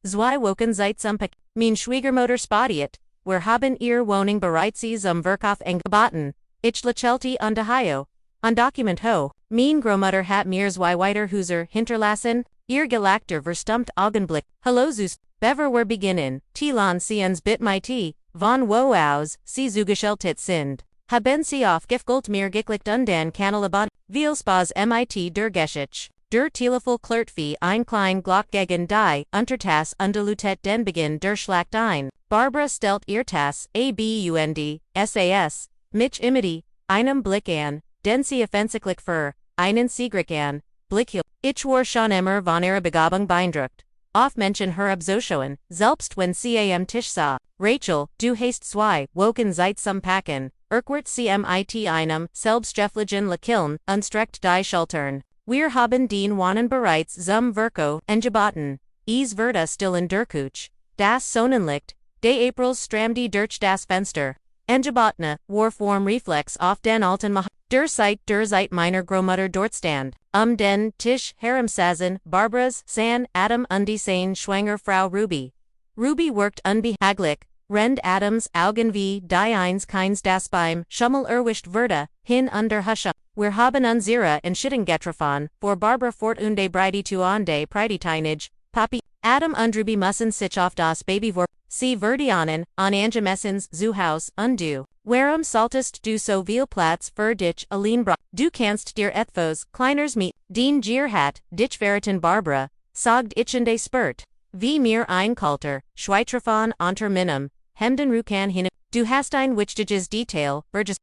Zwei Wochen seit zum Mein Schwiegermutter spottiet, wir haben ihr Wohnung bereits zum Verkauf angeboten. Ich lächelte und Ohio. On Dokument ho, mein Großmutter hat mir zwei weitere Häuser hinterlassen, ihr gelackter verstummt Augenblick. Hallo Zeus, bever wir beginnen, Tilon siens bit my tea, von wo aus, sie zugeschaltet sind. Haben sie aufgefüllt mir geklickt und dann Kanalabad, viel Spaß mit der Geschichte. Der Telefon klert wie ein klein Glock gegen die Untertasse undelutet den Beginn der Schlacht ein. Barbara stellt ihr Tasse, abund, sas, mich imiti, einem Blick an, den sie offensichtlich für, einen Siegreich an, Blickhiel. Ich war schon immer von ihrer Begabung beeindruckt. Oft Menschen herabzuschauen, selbst wenn sie am Tisch sah. Rachel, du hast zwei Wochen seit zum Packen, Urquhart mit einem selbstgefälligen Lächeln, unstreckt die Schultern. Wir haben den Wohnen bereits zum Verkauf angeboten. Es wird still in der Küche. Das Sonnenlicht, des Aprils strahlt durch das Fenster. Angebotene, Warform Reflex auf den alten Mach. Der Zeit meiner Großmutter dort stand. Den Tisch herumsaßen, Barbaras, San, Adam und die sein Schwanger Frau Ruby. Ruby wirkt unbehaglich, rend Adams Augen wie die eins keins das beim Schummel erwischt wurde, hin under Husche. Wir haben unsere Entscheidung getroffen, vor Barbara fortunde Breite zu onde Preiteteinige, Papi, Adam und Ruby müssen sich auf das Baby vor. Sie verdienen, an angemessens Zuhause und warum solltest du so viel Platz für dich allein bra? Du kannst dir etwas kleiners mit, den Gier hat, dich verraten Barbara, sagt ich in de Spurt. Wie mir ein Kalter, Schweitrafon unter Minim, Hemden Rukan hin. Du hast ein wichtiges Detail, Burgess,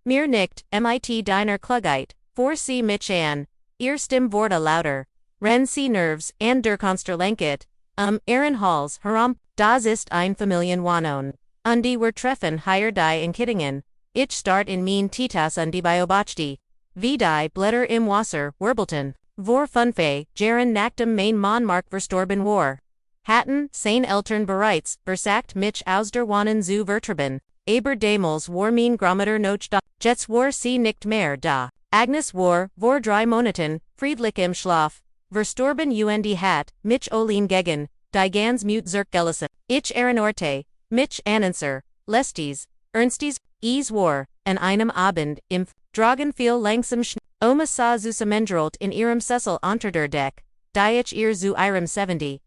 mir nicht, mit deiner Klugheit, vor sie mich an, ihr Stimme wurde lauter, ren sie Nerves, and der Konsterlenket, Aaron Halls, herum, das ist ein Familienwohnung. Und die wir treffen hier die in Kittingen, ich start in mein Titas und die Beobachte, wie die Blätter im Wasser, wirbelten, vor Funfe, Jaren nach dem mein Monmark verstorben war. Hatten, sein Eltern bereits, versagt mich aus der Wohnung zu vertreiben, aber damals war mein Großmutter noch da, jetzt war sie nicht mehr da. Agnes war, vor 3 Monaten, friedlich im Schlaf, verstorben und hat, mich allein gegen, die ganz mut zurückgelassen. Ich erinnerte, mich annonser, lestes, ernstes, es war, an einem Abend, im Dragen viel langsam Oma sah zusammengedrollt in ihrem Sessel unter der Deck, die ich ihr zu ihrem 70.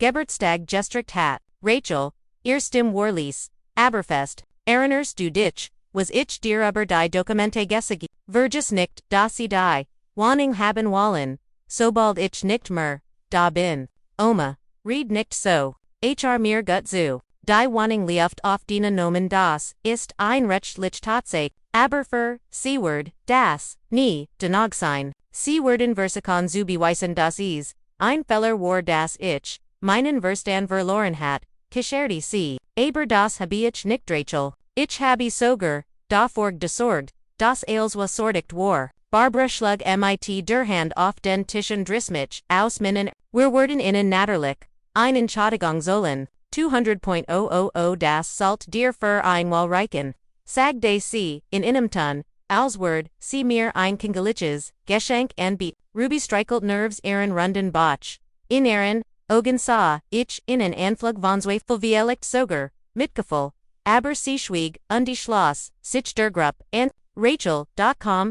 Geburtstag gestrikt hat, Rachel, ihr Stimme war leis, Aberfest, erinnerst du dich, was ich dir über die Dokumente gesagt, vergiss nicht, dass sie die Wohnung haben wollen, sobald ich nicht mehr da bin. Oma, red nicht so, mir gut zu, die Wohnung liegt auf den Nomen das ist ein rechtlich Tatsache, aber für sie wird das nie denag sein. Sie werden Versikon zu beweisen dass es ein Fehler war das ich meinen Verstand verloren hat, gescherte sie, aber das habe ich nicht Rachel. Ich habe sogar, davor gesorgt, dass alles was sortigt war. Barbara schlug mit der Hand auf den Tisch und riss mich aus meinen, wir werden ihnen natürlich eine Entschädigung sollen, 200.000 das Salt dir für ein reichen. Sagte sie, in einem Ton, als Word, sie mir ein kingeliches Geschenk anbiet. Ruby streichelt Nerves ihren runden Botch. In ihren Augen sah ich in einen Anflug von Zweifel vielleicht sogar, mitgefühl, aber sie schwieg und die Schloss, sich der Gruppe und Rachel,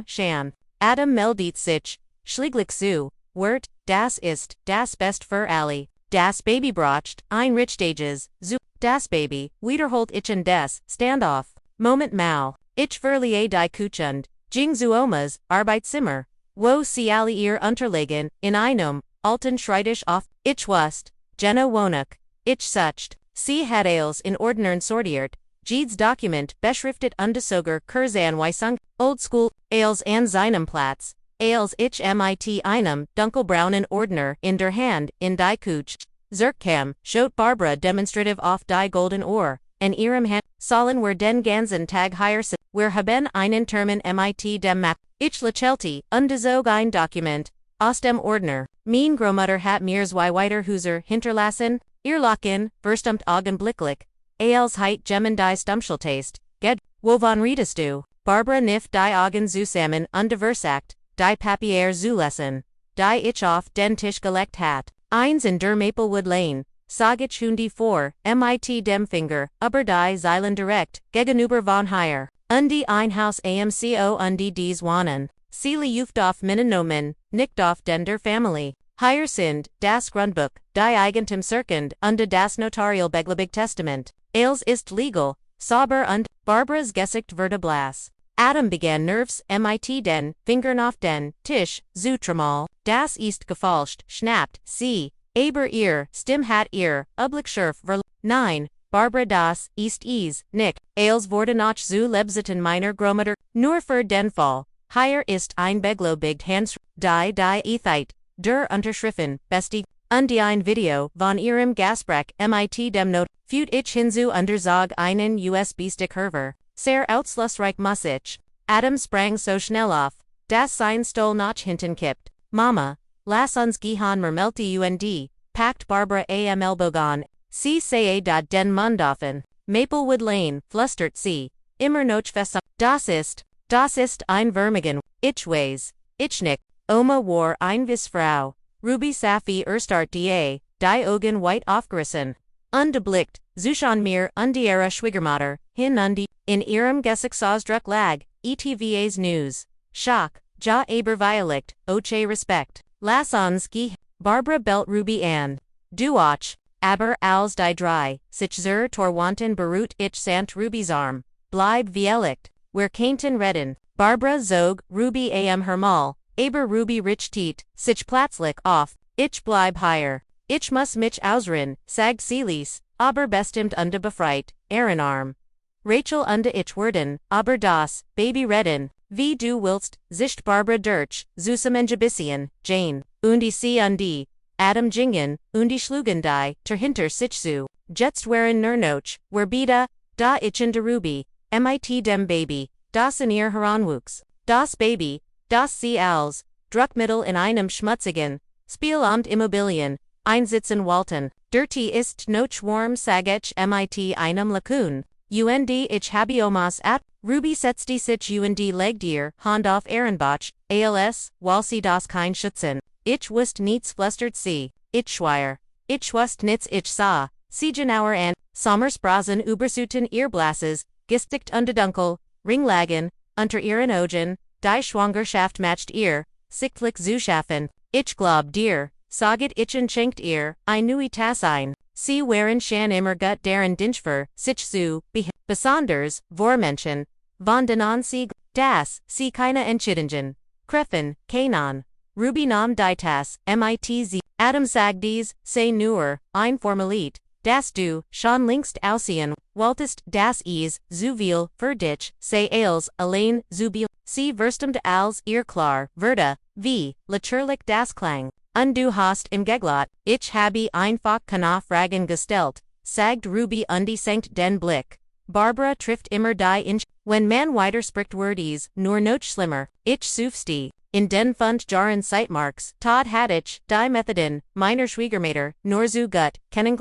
Shan. Adam meldet sich, schläglich zu, Wort, das ist, das Best für alle. Das Baby bracht, ein Richtages, zu, das Baby, wiederholt ich und des, Standoff. Moment mal, ich verlieh die Küche, ging zu Omas, Arbeitszimmer, wo sie alle ihr unterlegen, in einem, alten Schreibtisch auf, ich wusste, Jenna Wohnung, ich sucht, sie hat alles in Ordnern sortiert, jedes Dokument beschriftet und sogar Kurzanweisung, oldschool, alles an seinem Platz, als ich mit einem dunkelbraunen Ordner in der Hand, in die Küche, zurückkam, schaut Barbara demonstrativ auf die golden Uhr, in ihrem Hand, sollen wir den ganzen Tag hier sind, wir haben einen Termin mit dem Map, ich lächelte, und zog ein Dokument, aus dem Ordner, mein Großmutter hat mir zwei weitere Häuser hinterlassen, ihr Locken, verstummt augenblicklich, als heit Gemmen die Stummschultaste, wovon redest du? Barbara niff die Augen zusammen und versagt, die Papier zu lesen, die ich auf den Tisch gelegt hat, eins in der Maplewood Lane, Sagich Hundi 4, MIT Demfinger, über die Zeilen direkt, gegenüber von hier. Undi Einhaus AMCO Undi dies Wohnen. Seele Juftoff Minenomen, nicht auf den der Family. Hier sind, das Grundbuch, die Eigentum Circund, und das Notarial Beglebig Testament. Alles ist legal, sauber und, Barbara's Gesicht wurde blass. Adam begann Nervs, mit den, Fingern auf den, Tisch, Zutramal, das ist gefalscht, schnappt, sie, aber ihr, Stimm hat ihr, Schurf ver, nein, Barbara das, ist nicht, als wurde nach zu lebziten meiner Gromutter, nur für den Fall, hier ist ein beglobigt Hans, die Ethite, der Unterschriften, bestie, und ein Video, von ihrem Gasbrech, mit dem Not, führt ich hinzu und zog einen USB-Stick hervor. Sehr ausschlussreich muss ich. Adam sprang so schnell auf, dass sein Stuhl nach hinten kippt. Mama, lass uns gehen mermelti und, packt Barbara am Ellbogen. Sie saye dat den Mund offen. Maplewood Lane, flüstert sie. Immer noch fest. Das ist ein Vermigen. Ich weiß. Ich nick. Oma war ein Frau. Ruby Safi erstart die Augen weit aufgerissen. Ungeblickt, Zuschan mir und ihre Schwiegermutter, hin und in ihrem Gesichtsausdruck lag, ETVA's News. Schock, ja aber Violicht, oche Respekt. Lass uns gehen. Barbara belt Ruby an. Du och, aber als die drei, sich zur Torwanten beruht ich sant Ruby's Arm. Bleib Violicht, wir könnten reden. Barbara zog, Ruby am Hermal, aber Ruby richtet, sich plötzlich auf, ich bleib hier. Ich muss mich ausruhen, sagt Celis, aber bestimmt und befreit, Arm. Rachel und ich werden, aber das, Baby reden, wie du willst, sicht Barbara durch, Zusammengebissien, Jane, und sie und die, Adam Jingen, und die schlugen die, terhinter sich zu, jetzt waren nur noch, wer bida, da ich und Ruby, mit dem Baby, das in ihr heranwuchs, das Baby, das sie als, Druckmittel in einem schmutzigen, Spielamt Immobilien, einsitzen wollten, dirty ist noch warm sagech mit einem Lakun, und ich habiomas at, Ruby setzte sich und legt ihr Hand auf Ehrenbach, als, weil sie das kein schützen. Ich wusst nichts flüstert sie, ich schweier. Ich wusst nichts ich sah, sie genauer an, Sommersbrasen übersuten ihr Blasses, gistigt und dunkel, Ringlagen, unter ihren Augen, die Schwangerschaft matcht ihr, sichtlich zu schaffen, ich glaub dir. Saget ich schenkt ihr, ein neues ein. Sie waren schon immer gut deren Dinchver, sich zu, besonders, Vormenschen, von denen sie, das, sie keine Entscheidungen, Kreffen, Kanan. Ruby nahm die Tas, mit Adam sagt dies, sei nur, ein Formalit, das du, schon längst aussehen, wolltest, das zu viel, für dich, sei als, allein, zu sie verstumte als, ihr klar, würde, wie, natürlich das klang. Und du hast im Geglot, ich habe einfach keine Fragen gestellt, sagt Ruby und senkt den Blick. Barbara trifft immer die Inch, wenn man weiter spricht wird nur noch schlimmer, ich suchste, in den Fund Jahren Sightmarks, Todd hat ich, die Methoden, meiner Schwiegermutter, nur so gut, kennen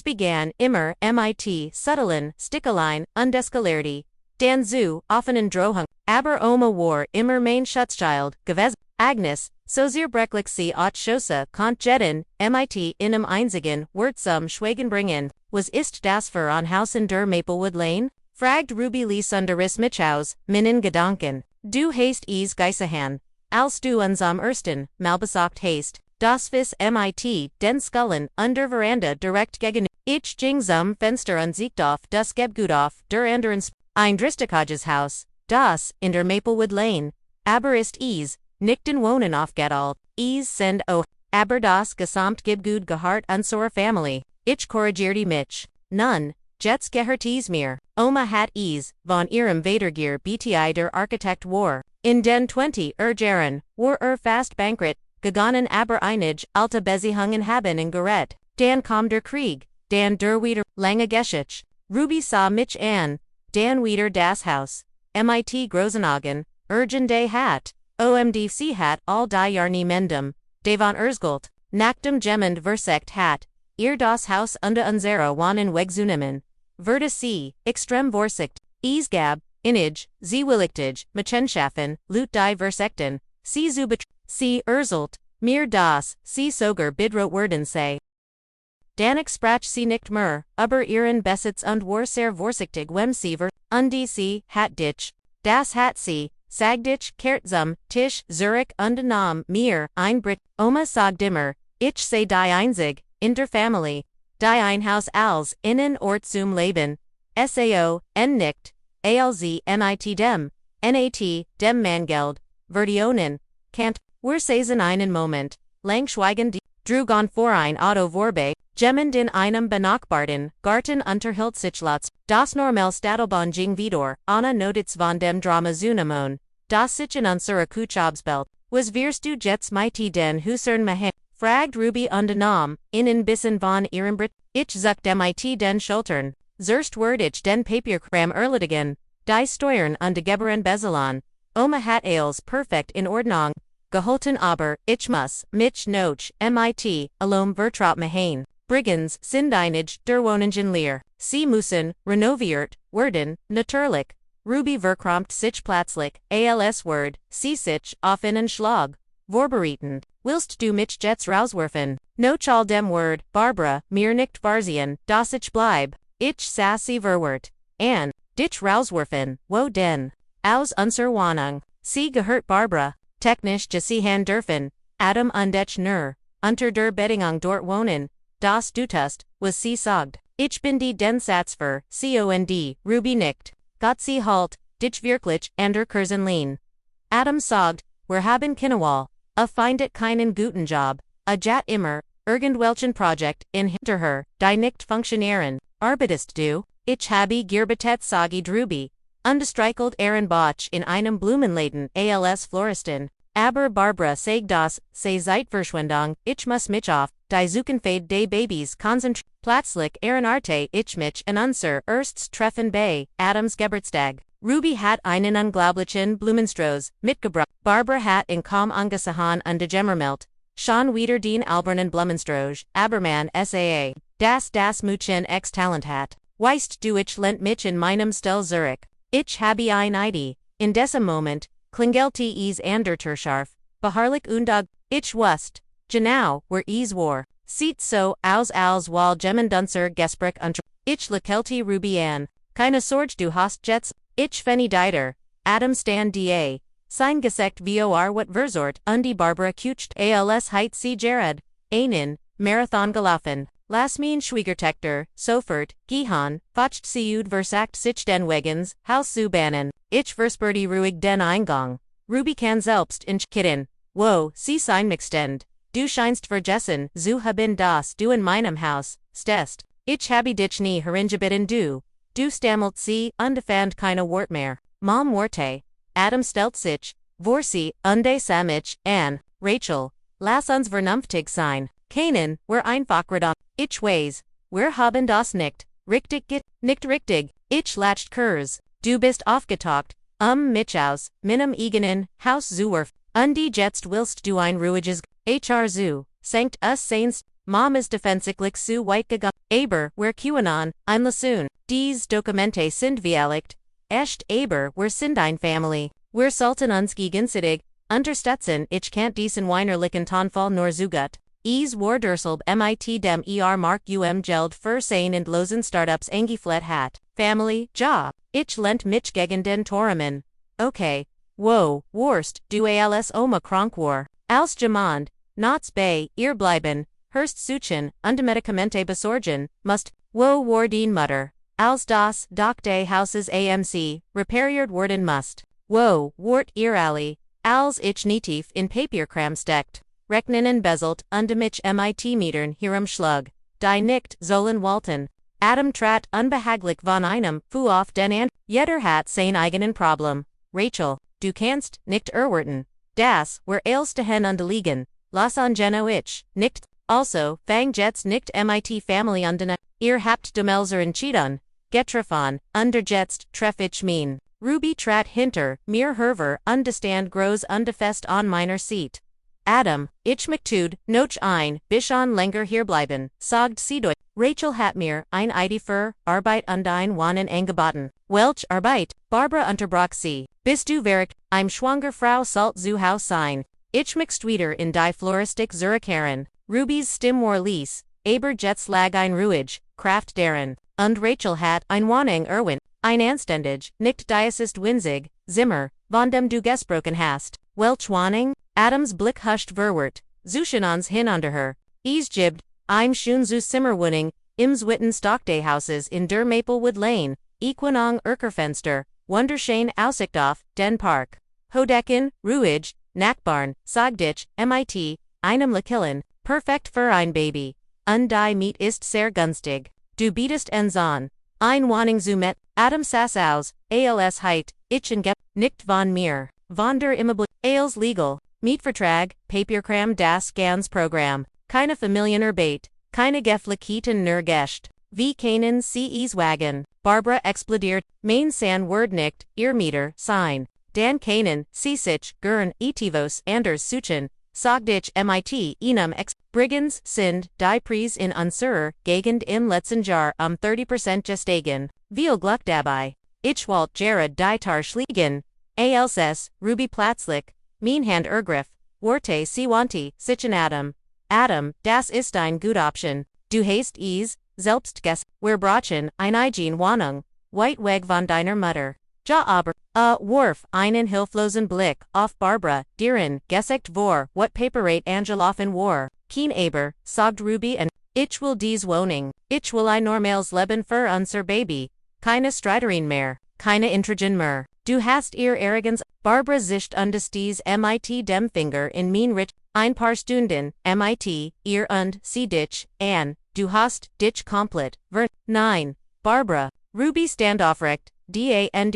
began immer, mit, Suttelen, Stickelein, und Escalerti, Dan zu, offenen Drohung, aber Oma war immer mein Schutzschild, gewesen, Agnes, so sehr brecklich sie auch Schosse, kont jetten, mit, einem einzigen, Wort zum Schweigen bringen, was ist das für ein Haus in der Maplewood Lane? Fragt Ruby Lee Sunderis Mitchaus, Minen Gedanken. Du hast Geisehan, als du uns am ersten, mal besucht hast, das Fis mit, den Skullen, under Veranda direkt gegen, ich ging zum Fenster und siegt auf das Gebgut auf, der anderen ein Dristikages Haus, das, in der Maplewood Lane, aber ist nicht den Wohnen aufgeteilt, sind aber das gesamt Gebgut gehört unsere Family, ich korrigierte mich, nun, jetzt gehört mir, Oma hat von ihrem Vatergier bti der Architekt war, in den 20 Jahren, war fast bankrupt, gegangen aber einige alte Beziehungen haben in Gerät, dann kam der Krieg, dann der wieder, lange Geschichte, Ruby sah mich an, dann wieder das Haus, mit Großenagen, Urgende hat, OMDC hat all die Jarni Mendum, Devon Erzgold, Nachdem Gemmend versekt hat, ihr das Haus unter unsere Wohnen wegzunehmen, würde sie, extrem vorsicht, gab, innig, sie willigtig, Machenschaffen, Lut die versekten, sie sie erzelt, mir das, sie sogar bidrot werden sei. Danik sprach sie nicht mehr, aber ihren Besitz und war sehr vorsichtig wem sie ver, sie, hat dich, das hat sie, sagdich, kehrt zum Tisch, Zurich und nahm mir, ein Brit, Oma sagt immer, ich sei die einzig, in der Familie, die ein Haus als, innen Ort zum Leben, Sao, nicht, alz mit dem, nat, dem Mangeld, Vertionen, Kant, wir sehen einen Moment, lang schweigen die, drug on vor ein Auto vorbei, gemmen in einem benachbarten, Garten unterhielt sich Lutz, das normal Stadelbahn wieder, Anna Notiz von dem Drama Zunamon, das sich in unserer Kuchabsbelt, was wirst du jetzt mit den Husern machen, fragt Ruby und Nam, innen bissen von ihrem Brit, ich zuck dem mit den Schultern, zerst word ich den Papierkram erledigen, die Steuern und die Geberen Bezelon, Oma hat alles perfekt in Ordnung, geholten aber, ich muss, mich noch, mit, alom vertraut machen. Brigands, sind einige, der Wohnungen leer. Sie müssen, renoviert, werden, natürlich. Ruby verkrampft sich plötzlich, als Word, sie sich, auf einen Schlag. Vorbereitend, willst du mich jetzt rauswerfen? Noch all dem Word, Barbara, mir nicht varsien, dass ich bleib. Ich sah sie verwirrt. An, dich rauswerfen, wo denn? Aus unser Wohnung. Sie gehört Barbara. Technisch gesiehen dürfen, Adam und ich nur, unter der Bedingung dort wohnen, das du tust, was sie sagt. Ich bin die den Satz für, cond, Ruby nicht. Gott sie halt, dich wirklich, ander Kursenlein. Adam sagt, wir haben Kinewall, findet keinen guten Job, jat immer, irgendwelchen Projekt, in hinterher, die nicht funktionieren, arbeitest du, ich habe Gierbetet sagi Ruby. Undestreichelt Aaron Botch in einem Blumenladen als Floristin. Aber Barbara sagt das, sei Zeitverschwendung, ich muss mich auf, die Zukunft des Babys konzentrieren. Plötzlich Arte ich mich an unser erstes Treffen bei Adams Geburtstag. Ruby hat einen unglaublichen Blumenstrauß mitgebracht. Barbara hat in kaum angesehen und gemerkt, schon wieder den albernen Blumenstrauß, aber man saa, das Mädchen ex Talent hat. Weißt du ich lent mich in meinem Stel Zurich. Ich habe ein Idee, in diesem Moment, klingelte es anderterscharf, beharrlich und ich wusste, genau, wer es war. Sieht so aus als weil gemendunser Gespräch unter, ich lächelte Ruby an, keine Sorge du hast jetzt, ich fenny dieter, Adam stand da, sein Gesicht vor wat versort, und die Barbara kucht als heit sie Jared, einen, Marathon gelaufen. Lass mein Schwiegertochter, sofort, gehen, facht sie ud versagt sich den Wegens, Haus zu bannen, ich versperrte ruhig den Eingang. Ruby kann selbst in kitten, wo, sie sein mixtend, du scheinst vergessen, zu haben das du in meinem Haus, stest, ich habe dich nie heringebitten du stammelt sie, und fand keine Wort mehr, Mom Worte, Adam stellt sich, vor sie, unde samich, an, Rachel, lass uns vernünftig sein. Keinen, wir einfach redon. Ich weiß, wir haben das nicht richtig, ich lacht Kurs. Du bist aufgetaucht, mich aus, meinem eigenen Haus zu werfen. Und jetzt willst du ein ruhiges HR zu, sankt us seinst, Mom ist defensichtlich zu weit gegangen. Aber, wir QAnon, ein Lasun. Diese Dokumente sind widerlegt. Echt, aber, wir sind ein Family. Wir sollten uns gegenseitig unterstützen. Ich can't diesen weinerlichen Tonfall nur zu gut. Es war derselb mit dem Mark Geld für sein und losen Startups angeflet hat. Family, Job. Ich lent mich gegen den Toramen. Okay. Wo, Wurst, du als Oma krank war. Als Jemand, Nots bei, ihr bleiben, Hörst suchen, und Medikamente besorgen, musst, wo war den Mutter. Als das, Doc des Hauses AMC, repariert worden musst. Wo, wart ihr alle, als ich nietief in Papierkram steckt. Rechnen embezzelt, und mich mit Mietern herumschlug. Die nicht sollen walten. Adam trat unbehaglich von einem, fu auf den and. Jeder hat sein eigenen Problem. Rachel, du kannst nicht erwarten. Das, wer ailste hen und liegen. Lass angeno ich, nicht. Also, fang jetzt nicht mit Family und ihr habt Dumelzer entschieden. Getroffen, und jetzt treff ich mein. Ruby trat hinter, mir herver, understand groß undefest on meiner Seat. Adam, ich möchte noch ein bisschen länger hierbleiben, sagt sie durch. Rachel hat mir ein Idee für Arbeit und ein Wohnen angeboten. Welch Arbeit? Barbara unterbrach sie. Bist du verrückt? Ein schwanger Frau sollt zu Haus sein. Ich möchte wieder in die Floristik zurückkehren. Ruby's Stimme war leise, Aber Jets lag ein Ruhig, Kraft deren, und Rachel hat ein Wohnung Erwin, ein Anständig, nicht Diocest winzig, Zimmer, von dem du gesprochen hast, welch Wohnung? Adams Blick huscht verwert, Zuschenons hin unter her, Gibbed, im schon zu Zimmerwohnung, im Zwitten Stockdayhauses in der Maplewood Lane, Equinong Erkerfenster, Wunderschöne Aussicht auf den Park. Hodecken, Ruhig, Nachbarn, Sagditch, mit, einem Lakillen, perfekt für ein Baby. Und die Miet ist sehr günstig. Du bietest ens an. Ein Wohnung zu met, Adam saß aus, als heit, ich geb, nicht von mir. Von der Immobilien, als legal, Mietvertrag, Papierkram das ganz Programm, keine Familienarbeit, keine Geflicketen nur Gest. Wie keinen CEs Wagen, Barbara explodiert, mein San Word nicht, ihr Mieter, sein. Dan keinen, sich, gern, etivos, anders suchen, Sagditch mit, einem ex, Brigands sind, die Preis in unserer Gegend im letzten Jahr 30% gestiegen. Viel Glück dabei. Ich wollte Jared die Tar schlägen. Als, Ruby Platzlich, mein Hand Ergriff, Worte Siwanti, sichen Adam. Adam, das ist ein gut Option. Du hast es, selbst wer brachen, ein eigen Wohnung, weit weg von deiner Mutter. Ja aber, warf einen hilflosen Blick auf Barbara, deren, gesagt vor, what paperate Angeloffen war, keen aber, sagt Ruby und, ich will dies Wohnung, ich will ein normales Leben für unser Baby, keine Streiterin mehr, keine Intrigen mehr. Du hast ihr Arroganz, Barbara sicht undesties mit dem Finger in mein Rich, ein paar Stunden, mit, ihr und, sie dich, an, du hast, dich komplett, nein, Barbara, Ruby standaufrecht,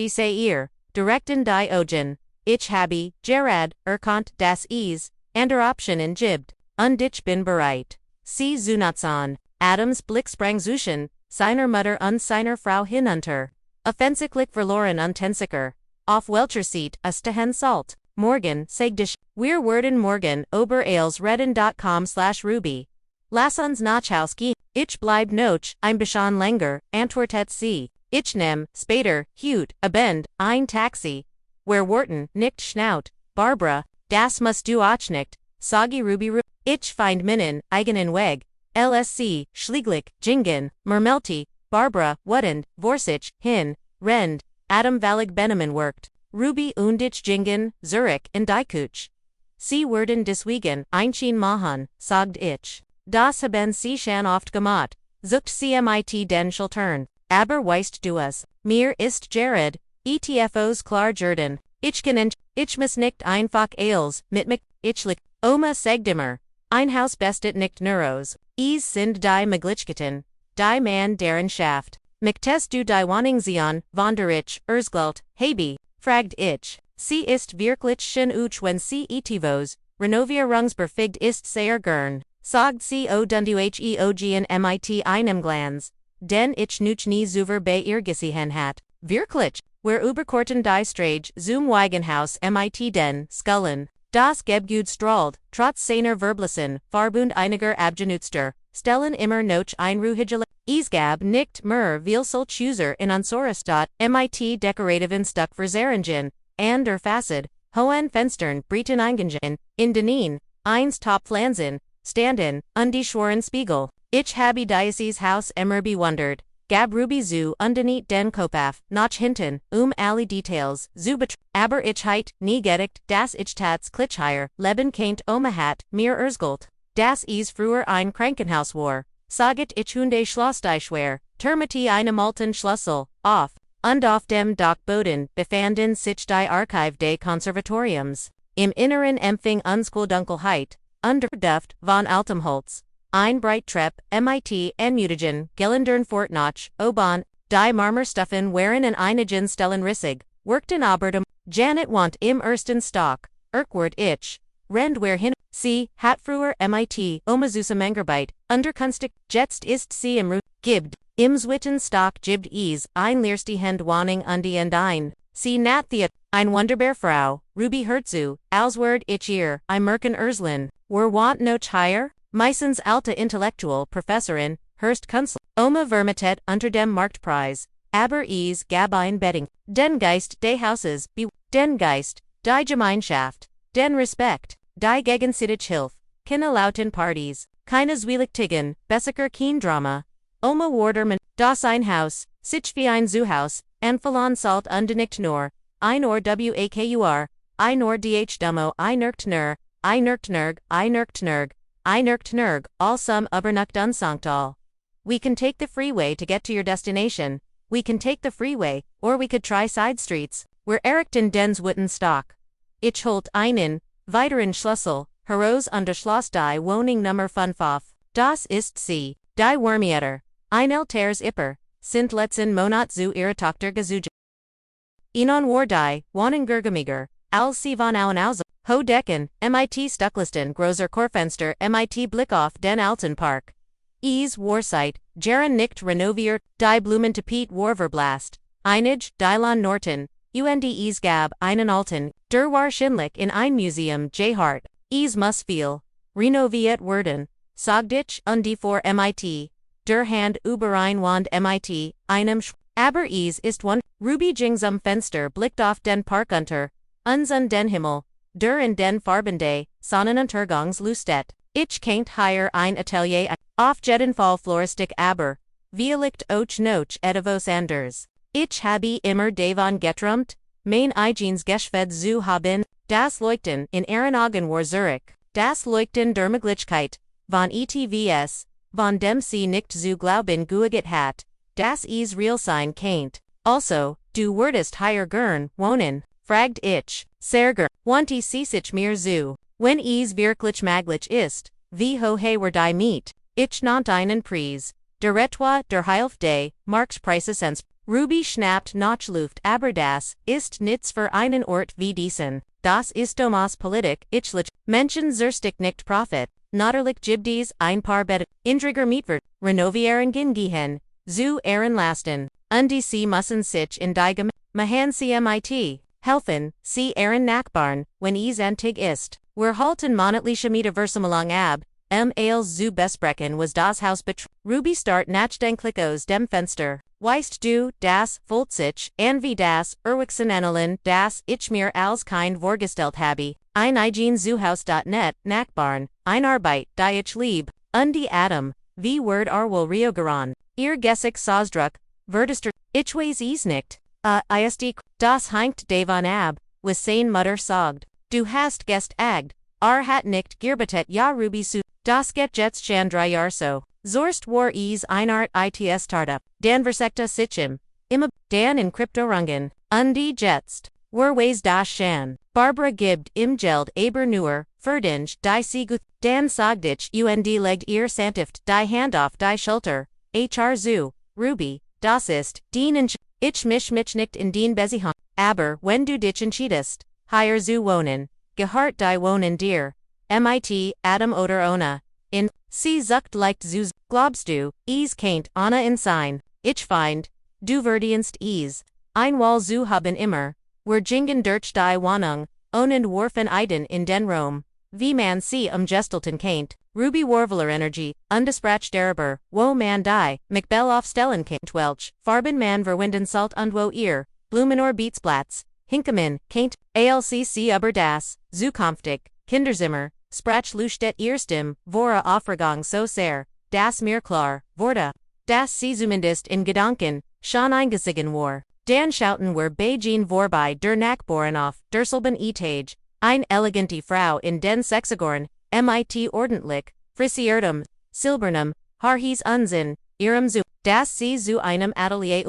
se ihr, direkten die Augen, ich habe, Gerard, erkannt das es, Optionen gibbt, und ich bin bereit. Sie Zunatzan, Adams Blick sprang zwischen, seiner Mutter und seiner Frau hinunter. Offensichtlich verloren und tensiker. Auf welcher Seat ist hen Salt? Morgen, Segdisch, wir werden morgen ober als reden.com/Ruby. Lass uns nach Haus gehen. Ich bleib noch, ein bisschen länger, antwortet sie. Ich nehm, später, Hut, abend, ein Taxi. Wer Worten, nicht schnaut, Barbara, das musst du auch nicht, sagi Ruby Ich find meinen, eigenen Weg. LSC, Schlieglich, Jingen, Mermelti, Barbara, Wuttend, Vorsich, hin, Rend, Adam Valig Benemen worked. Ruby und ich Jingen, Zurich, in Dikuch. Sie werden deswegen, einschien Mahan, sagt ich. Das haben sie schon oft gemacht, zuckt sie mit den Schultern. Aber weißt du es, mir ist Jared, ETFOs klar Jordan, ich kann ich muss nicht einfach als, mit mich, ich Oma Segdimmer, ein Haus bestet nicht Neuros, es sind die Möglichkeiten, die man deren schafft. Miktest du die Wohnung sehen, von der ich, Erzgeld, habe, fragt ich. Sie ist wirklich schön wenn sie etivos, Renovierungsberfigt ist sehr gern, sagt sie und duheogen mit einem Glanz. Den ich nuch nie zuver bei ihr gesehen hat, wirklich, wer überkorten die Strage zum Weigenhaus mit den Skullen, das Gebgut strahlt, trotz seiner Verblissen, Farbund einiger Abgenutster, stellen immer noch ein ruhigele, Isgab nicht mehr viel solch User in unserer Stadt, mit dekorativen Stuck Verzeringen, and der Facade, hohen Fenstern, Briten Eingingen, in Denin, eins Top Flansen, standen, und die Schworen Spiegel. Ich habe dieses Haus immer bewundert, gab Ruby zu underneath den Kopaf, nach hinten, alle Details, zu aber ich heit, nie gedickt, das ich tats klitschheier, leben keint hat, mir erzgult. Das is früher ein Krankenhaus war, saget ich hunde Schloss die schwer, termiti einem alten Schlüssel, auf, und auf dem Dachboden befanden sich die Archive des Konservatoriums. Im Inneren empfing Dunkelheit, Duft von altem Holz. Ein Breittrepp, mit Mutagen, Gelindern Fortnach, Oban, die Marmorstufen waren in einigen Stellen rissig, workten aber Janet want im ersten Stock, Erkwart ich, Rend wer hin, sie, hat früher mit, Zusammenarbeit, Unterkunft, jetzt ist sie im Gibd, im Zwitten Stock gibd es, ein leerstehend Wohnung und ein, sie nat the, ein wunderbar Frau, Ruby Herzu, Alsword ich ihr, ein Merken Erslin, wer want noch higher? Meistens alte Intellektual Professorin, Hurst Kunstler, Vermitet unter dem Marktpreis, aber es gab ein Betting, den Geist des Hauses, den Geist, die Gemeinschaft, den Respekt, die gegenseitige Hilfe, keine lauten Partys, keine Zwieligtigen, Bessaker Keen Drama, Oma Warderman, Das Einhaus, Sich wie ein Zuhaus, Anfalon Salt undenicht nur, ein or wakur, ein or dh dummo, I nergt nerg, all some übernucht unsankt all. We can take the freeway to get to your destination. We can take the freeway, or we could try side streets. We're Erikten dens Witten Stock. Ich holt einen, weiteren Schlüssel, heraus und Schloss die Wohnung Nummer 5 Das ist sie, die Wormieter. Ein älteres Ipper, sind letzten Monat zu ihrer Tochter gesucht. Ihnen war die Wohnung gergemiger, als sie von Auenhausen, ho Decken, MIT Stucklisten großer Korfenster MIT Blick auf den Alten Park. Warsite, Jaren nicht renoviert, die Blumentapet war verblasst. Einig, Dylon Norton, Gab, einen Alten, der war schindlich in ein Museum Hart. Muss viel. Renoviert werden. Sogdich und die vor MIT. Der Hand über ein Wand MIT, einem aber ist one. Ruby Jings am Fenster blickt auf den Park unter. Uns und den Himmel. Der in den Farbende, Sonnenuntergangslustet. Ich kennt hier ein Atelier auf jeden Fall Floristik aber. Vielleicht auch noch etwas anders. Ich habe immer davon geträumt, mein eigenes Geschäft zu haben, das Leuchten in Ihren Augen war Zurich, das Leuchten der Möglichkeit, von ETVS, von dem sie nicht zu glauben geüget hat, das real sein kennt. Also, du würdest hier gern wohnen, fragt ich, sehr gern, want sich mir zu, wenn wirklich maglich ist, wie hoch war die Miet, ich nannt einen Preis, der etwa der Hälfte, Marktpreisesens. Ruby schnappt nach Luft aber das ist nichts für einen Ort wie diesen. Das ist Domas Politik, ichlich, Menschen zurstig nicht Profit, natürlich Gibdies ein paar Bed, Indriger Mietwert, renovieren gehen, zu Ehren lasten, sie müssen sich in die Mahan CMIT, helfen, sie Ehren Nachbarn, wenn antig ist. Wir halten monatliche Mieterversammlung ab, als zu besprechen was das Haus Ruby start nachdenklich dem Fenster. Weißt du, das, Fulzich, an wie das, Erwachseneneln, das, ich mir als kind vorgestellt habe, ein Zuhaus.net, Nachbarn, ein Arbeit, die ich lieb, und die Adam, wie Word wohl Riogeron, ihr Gessig Sausdruck, Verdester, ich weiß nicht, ist, das hängt davon ab, was sein Mutter sagt, du hast gest agd, hat nicht Girbetet ja Ruby su, das geht jetzt schon 3 Jahre so. Zorst war eine Art its Startup, Dan versekta Sichim, Dan in Kryptorungen, die jetzt, was das schon, Barbara gibt im Geld aber nur, Verdinge, die Siguth, Dan Sogdich legt ihr Santift, die Hand auf die Schulter, zu, Ruby, das ist, ich mich nicht in den Besihan, aber wenn du dich entschiedest, hier zu wohnen, gehört die Wohnen dir, MIT, Adam oder Ona, in, sie sucht leicht zu, glaubst du, kennt Anna in sein, ich find, du verdienst ein Wall zu haben immer, wir jingen durch die Wohnung, und warfen Eiden in den Raum, wie man sie gestalten kennt, Ruby Warveler Energy, undesprach darüber, wo man die, Macbell aufstellen kennt welch, Farben man verwinden salt und wo ihr, Blumen or Beetsplatz, Hinkemen, kennt, alcc über das, zukünftig, Kinderzimmer, Sprach lustet erstem, vora Aufregung so sehr, das mir klar, wurde, das sie zumindest in Gedanken, schon eingesiegen war. Dan schauten wir Beijing vorbei der Nachbarn auf, derselben Etage, ein elegante Frau in den Sexagorn, MIT ordentlich, frisiertem, silbernem, Haarhies Unsinn, ihrem zu, das sie zu einem Atelier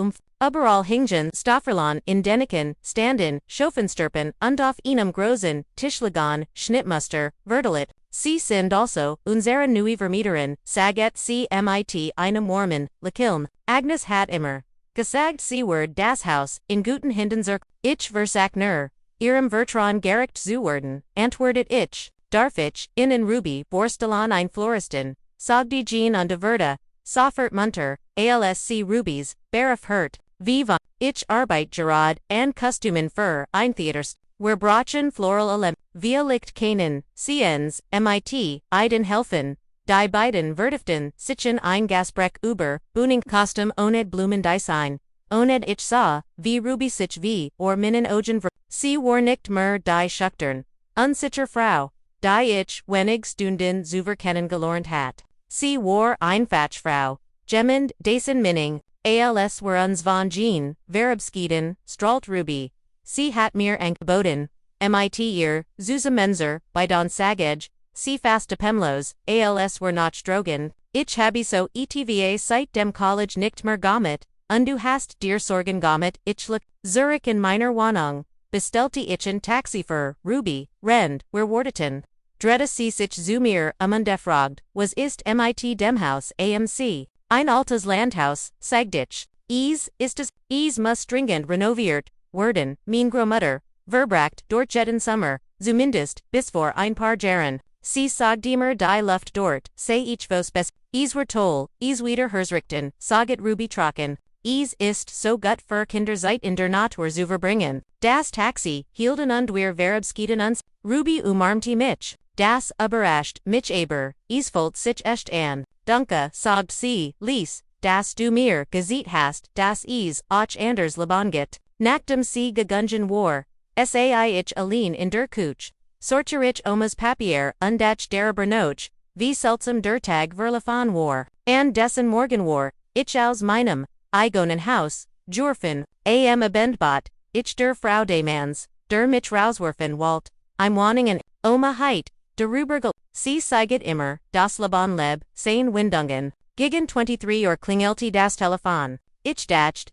überall hingen Stofferlon in Deniken, Standen, Schofensterpen und auf einem großen Tischlagan, Schnittmuster, Vertelit, sie sind also, unsere neue Vermieterin, Saget sie mit einem Warmen, Lakilm, Agnes hat immer, gesagt sie word das Haus, in guten Händen ich versag nur, ihrem Vertran gerecht zu werden, antwortet ich, darf ich, in Ruby, Borstelon ein Floristin, Sogdi Jean und de Verda, Soffert Munter, ALSC Rubies, Barif Hurt, Viva, ich Arbeit Gerard, and Kostumen für ein Theaters, wir brauchen Floral Alem, wir licht keinen, Ciens, MIT, Eiden helfen, die beiden Vertiften, sichen ein Gasbrek über, Buning Kostüm oned Blumen Design, oned ich sah, wie Ruby sich wie, or Minnen Ogen sie war nicht mehr die Schuchtern, unsicher Frau, die ich, wenig Stunden zu verkennen gelernt hat. Sie war Einfachfrau, Gemend, Dasen Minning, als were uns von Jean, Verabschieden, Stralt Ruby. Sie hat mir angeboten, mit ihr, Zusammenzer, bei Don Sagage, sie fast Pemlos, als were noch drogen. Ich habe so etva seit dem College nicht mehr gammet, und du hast dir Sorgen gammet, ich look, Zurich in meiner Wohnung, bestellte ich ein Taxi für, Ruby, Rend, wer wardeten. Dretta sich zu mir, defragt, was ist mit dem Haus, AMC, ein altes Landhaus, zeigte ich. Ist es muss dringend renoviert, werden, mein Großmutter, verbracht, dort jeden Sommer, zumindest, bis vor ein paar Jahren. Sie sagte mir die Luft dort, sei ich vos best. Were toll, wieder hersrichten, saget Ruby trocken. Ist so gut für Kinder seit in der Natur zu verbringen. Das Taxi, hielten und wir verabschieden uns. Ruby umarmte mich. Das überrascht mich aber, folgt sich echt an. Danke, sagt sie, Lies, dass du mir gesehen hast, dass auch anders leben geht. Nachdem sie gegangen war, sai ich allein in der Küche. Sortier ich Omas Papier und darüber noch, wie seltsam der Tag verlaufen war. An dessen Morgen war, ich aus meinem eigenen Haus, Jurfen, abendbot, ich der Frau des Manns, der mich rauswerfen wollt, Wohnungen, Oma heit, darüber sie zeiget immer, das Leben leb, sein Windungen. Gegen 23 klingelte das Telefon. Ich dacht,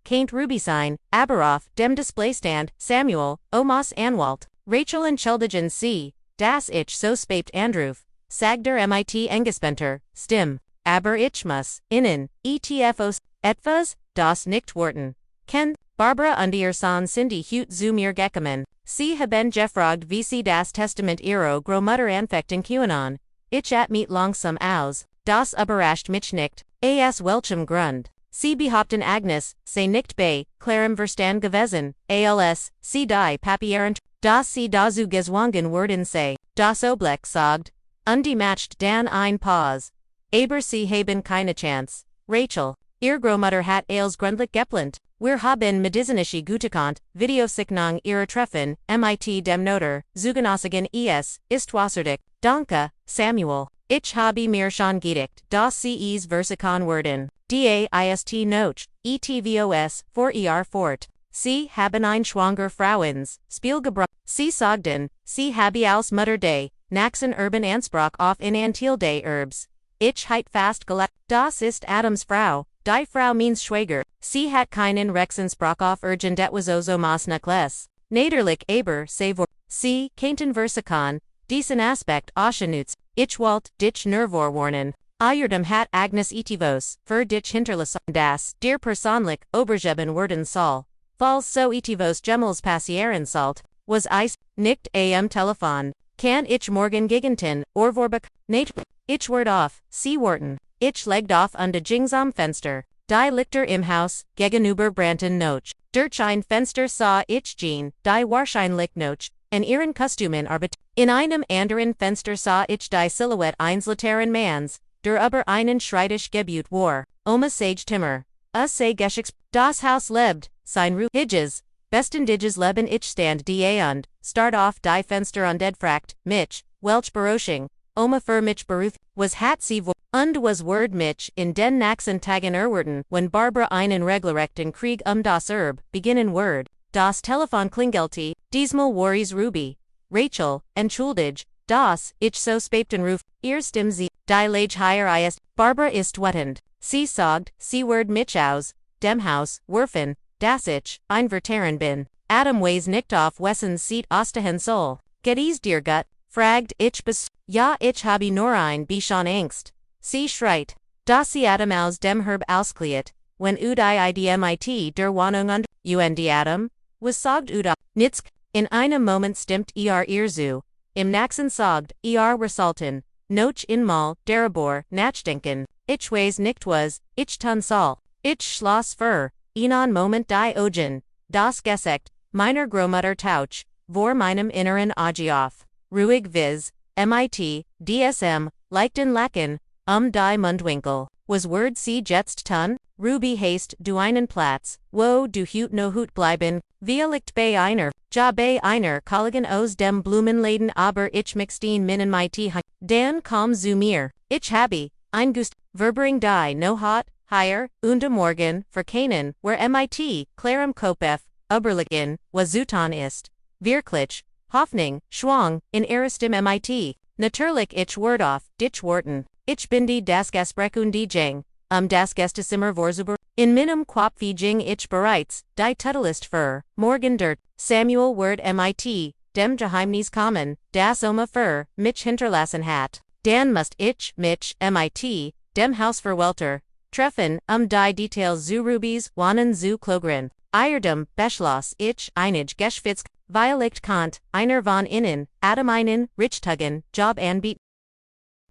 kein Ruby sein, aber auf dem Displaystand, Samuel, Omas Anwalt, Rachel entschuldigen sie, dass ich so spät anruf, sagter mit Engespenter, Stim, aber ich muss, innen, etfos, etwas, das nicht worten. Ken, Barbara und ihr Sohn Cindy hut zu mir gekommen, sie haben gefragt wie sie das Testament ihrer Großmutter anfechten QAnon, ich mit langsam aus, das überrascht mich nicht, welchem Grund. Sie behaupten Agnes, sei nicht bei, Clarem Verstand gewesen, als, sie die Papieren, dass sie dazu gezwungen worden sei, das Oblek sagt, undematcht dann ein Pause. Aber sie haben keine Chance. Rachel, ihr Großmutter hat als gründlich geplant, wir haben medizinische Gutachant, Videosignung ihrer Treffen, mit dem Notar, Zugenossigen ist wasserdick, danke, Samuel. Ich habe mir schon gedacht, dass sie Versikon werden. Daist noch, etvos, für ihr fort. Sie haben ein schwanger Frauens, Spielgebrauch. Sie sagten, sie habe als Mutter des, Naxen Urban Anspruch auf in Antil des Erbs. Ich heit fast gelegt, das ist Adams Frau, die Frau means Schwieger. Sie hat keinen Rexanspruch auf etwas Mas Necklace. Naderlich aber, savor. Sie, Kainten Versikon, diesen Aspekt Aschenutz. Ich wollt dich nervor warnen. Ayerdem hat Agnes etivos, für dich hinterlassen, das, dir persönlich, Obergeben werden soll. Falls so etivos Gemels passieren sollt, was nicht am Telefon. Kann ich morgen gegenten, vorbek, nicht, ich ward auf, sie warten. Ich legd auf und Jings am Fenster. Die Lichter im Haus, gegenüber Branton noch. Durch ein Fenster sah ich Jean, die wahrscheinlich noch, in ihren Kostymen arbeit. In einem anderen Fenster sah ich die Silhouette eines älteren Manns, der über einen Schreibtisch gebaut war. Oma sage Timmer. Sei Geschicks, das Haus lebt, sein Ruf Hidges, besten Digges leben ich stand da und, start off die Fenster und fragt, mich, welch Beroschung, Oma für mich beruth, was hat sie und was word mich in den nächsten Tagen erwarten, wenn Barbara einen regelrechten Krieg das beginnen word, das Telefon klingelte, diesmal war Ruby. Rachel, entschuldig, das, ich so spät Ruf, ihr stimmt sie, die Lage hier ist, Barbara ist wetend, sie sagt, sie word mich aus, dem Haus, werfen, das ich, ein Veteran bin, Adam weighs nicht auf Wessens Seat Ostahen Soul, get dir Gut, fragt ich ja ich habe nur ein bisschen Angst, sie schreit, dass sie Adam aus dem Herb auskleiet, wenn idmit der Wohnung und, Adam, was sagt Nitzk, in einem Moment stimmt ihr zu, im nächsten sagt ihr resulten, noch einmal, darüber, nachdenken, ich weiß nicht was, ich tun soll, ich schloss für, einen Moment die Augen, das Gesicht, meiner Großmutter Tauch, vor meinem inneren Auge auf, ruhig viz, mit, DSM, leichten Lachen, die Mundwinkel, was word sie jetzt tun, Ruby hast du einen Platz, wo du hut no hut bleiben, wir liegt bei einer, ja bei einer Kollegen aus dem Blumenladen aber ich mixten minen mit Dan kom zu mir, ich habe, ein Gust, verbering die no hot, higher, und morgen, verkennen, where mit, clarem kopf, überlegen, was zutan ist, wirklich, Hoffnung, Schwang, in erstem mit, natürlich ich word auf, dich worten, ich bin die das Gespräch und die Jeng, das Gästezimmer vorzuber, in meinem Kopf ging ich bereits, die Tutelist für, morgen dort, Samuel word mit, dem Geheimnis kommen, das für, mich hinterlassen hat, dann must ich, mich, mit, dem Hausverwalter, treffen, die Details zu Rubys, wohnen zu Klogren, Eierdem, Beschloss, ich, einig Geschwitz, weil ich Kant, einer von innen, einen, Richtugen, Job anbieten.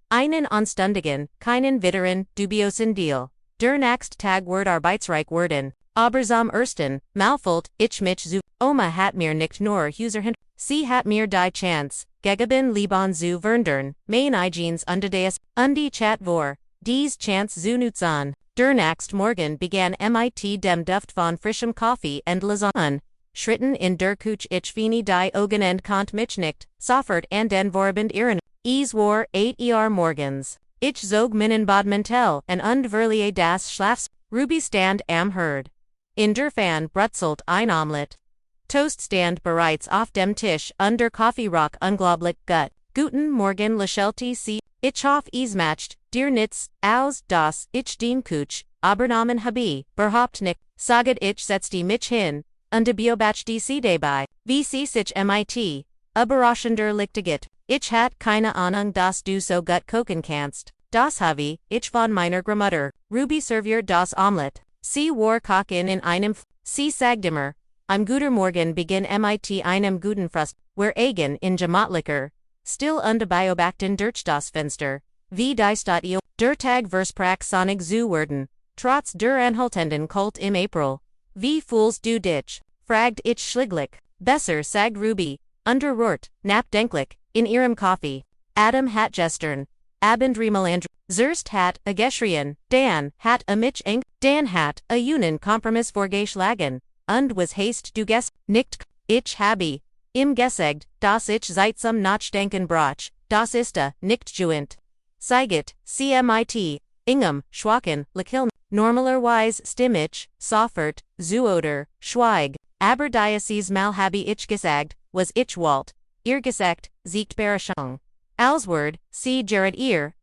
Einen anständigen, keinen witteren, dubiosen Deal. Der nächst Tag word arbeitsreich werden. Aber zum ersten, Malfold, ich mich zu, Oma hat mir nicht nur Huser sie hat mir die Chance, gegeben Liban zu verndern, mein Eigens des, die Chat vor, dies Chance zu nutzen. Der nächst Morgen begann mit dem Duft von frischem Kaffee und Lasagne. Schritten in der Küche ich fini die Augen und kont mich nicht, sofort and den Vorabend ihren. Es war 8 morgens. Ich zog meinen Badmantel und verlieh das Schlafs. Ruby stand am Herd. In der Pfanne brutzelt ein Omelett. Toast stand bereits auf dem Tisch und der Kaffeerock unglaublich gut. Guten Morgen lächelte sie. Ich hoffe es matcht, dir nichts, aus das ich den Kuch, abernamen habe, berhaupt nicht, saget ich setzte mich hin, und beobachte sie dabei, wie sie sich mit, überraschender Lichtigkeit, ich hat keine Ahnung dass du so gut kochen kannst, das habe ich von meiner Großmutter, Ruby serviert das Omelett, sie war Kochen in einem, sie sagt immer, am guter Morgen beginn mit einem guten Frust, where eigen in Gematlicher, still und beobachten durch das Fenster, wie die Stadt der Tag versprach sonnig zu werden, trotz der anhaltenden Kult im April. Wie fühlst du dich? Fragt ich schließlich. Besser sagt Ruby, unterrührt, nachdenklich, in ihrem Kaffee. Adam hat gestern, Abendremelandr, Zerst hat a geschrien, Dan hat a mich eng, Dan hat a Unen Kompromiss vorgeschlagen, und was hast du nicht, ich habe, im Gesegt, dass ich seit zum Nachdenken brach, das ist nicht juent. Zeigte, cmit, ingem, schwachen, lakiln, normalerweise stimm ich, sofort, zu oder, schweig, aber diocese mal habe ich gesagt, was ich wollt, ihr gesagt, siegt Berechung. Alsword, sie Jared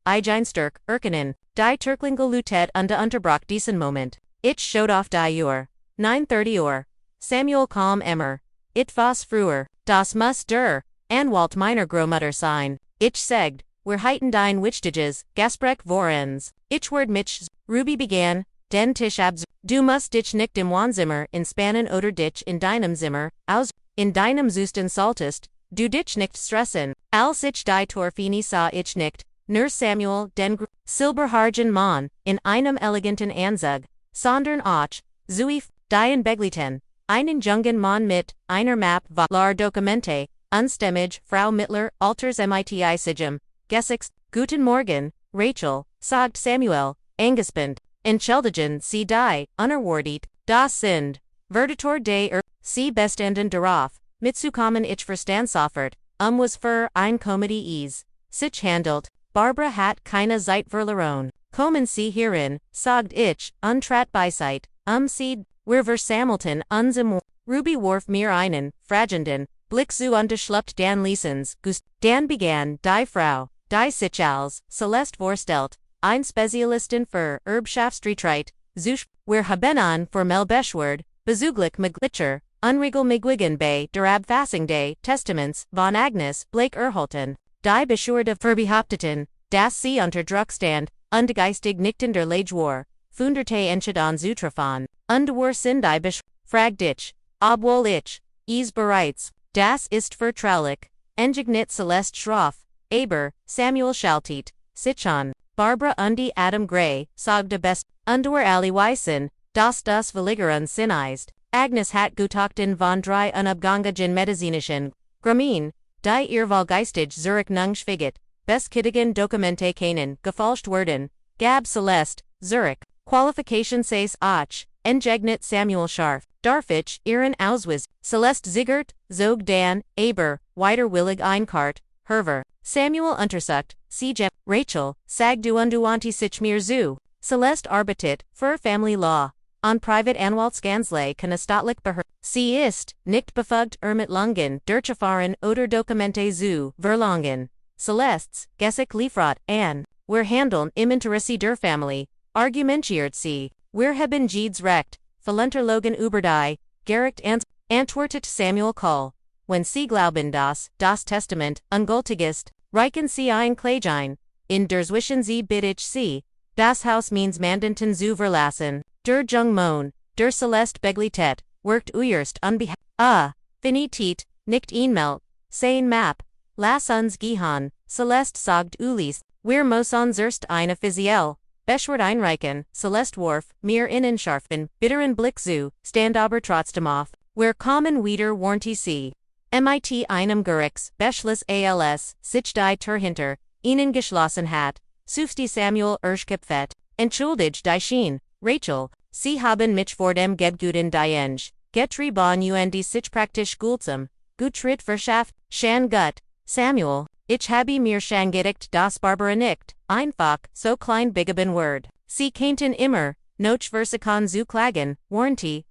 ein Stärk, erkennen, die Turklinge Lutet und unterbrach diesen Moment. Ich showed off die Uhr. 9:30 Samuel kam immer. Etwas früher, das muss der, Anwalt meiner Großmutter sein. Ich sagt, wir heiten dein Wichtiges, Gespräch vorens. Ich word mich, Ruby began, den Tisch abs. Du musst dich nicht im Wohnzimmer inspannen oder dich in deinem Zimmer, aus, in deinem Zustand solltest, du dich nicht stressen. Als ich die Torfini sah ich nicht, nur Samuel, den silberhaarigen Mann, in einem eleganten Anzug, sondern auch, Zuif, die Begliten. Einen jungen Mann mit, einer Map, var Dokumente, unstimmig, Frau Mittler, Alters mit Sigem, Gesichts, Guten Morgen, Rachel, sagt Samuel, angespannt, entschuldigen Sie die, unerwartet, das sind, Verdator de Sie bestanden darauf, mitzukommen ich verstand sofort, was für ein Comedy is, sich handelt, Barbara hat keine Zeit verloren, kommen Sie hierin, sagt ich, untrat beiseit, Sie, wir versammelten uns im Ruby warf mir einen, fragenden, Blick zu unterschluppt Dan Liesens, Dan begann, die Frau, die sich als, Celeste vorstellt, ein Spezialistin für Erbschaftsstreit, wir haben an formell beschwert, bezüglich Maglitscher, unregel Migwigen bei der Abfassung des Testaments von Agnes Blake erhalten, die Beschwerde verbehaupteten, dass sie unter Druck stand, und geistig nicht in der Lage war, funderte Entscheidung zu treffen, und war sind die fragt ich, obwohl ich, es bereits, das ist vertraulich, engignit Celeste schroff, aber, Samuel schaltet, sich an, Barbara und die Adam Gray, sagte best, war alle weißen, dass das Verlegerin ist, Agnes hat gutachten von drei unabgangigen medizinischen, Gramin, die ihr Wahlgeistig Zurich nung schwiget, beskittigen Dokumente keinen, gefalscht werden, Gab Celeste, Zurich, Qualification says auch, engegnit Samuel Scharf, Darfich, ihren Auswiz, Celeste Ziegert, Zog Dan, Aber, Weiter Willig Einkart, Herver. Samuel untersucht, sie Gem, Rachel, sag du unduanti sich mir zu. Celeste arbeitet, für Family Law. On private Anwaltskanzlei kann statlich beher. Sie ist, nicht befugt Ermittlungen durchzufahren oder Dokumente zu verlangen. Celestes, Gesicht liefert an. Wir handeln im Interesse der Familie, argumentiert sie. Wir haben jedes Recht, Verunterlogen über die, Gericht antwortet Samuel Cole. Wenn sie glauben das Testament, ungültig ist, reichen sie ein Klagein. In der Zwischen sie bittet sie, das Haus means Mandanten zu verlassen. Der Jung Mon, der Celeste Beglitet, worked uerst behalf. Finitit, nicht einmelt, sein Map. Lass uns gehen, Celeste sagt Ulis, wir müssen zuerst eine offiziell. Beschwert einreichen, Celeste warf, mir innen scharfen, bitteren Blick zu, stand aber trotzdem auf. Wir kommen wieder warnte sie. Mit einem Gerichts, Beschluss als, sich die Tür hinter, ihnen geschlossen hat, sucht Samuel erschkipfet. Entschuldigt die Schien, Rachel, sie haben mich vor dem Gebguten Dieng, getrieben und sich praktisch gulsam, Gutschritt verschafft, Shan gut, Samuel, ich habe mir schon gedacht, das Barbara nicht, einfach, so klein bigeben Word. Sie kannten immer, noch versuchen zu klagen, warnte,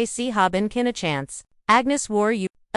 sie haben keine Chance. Agnes war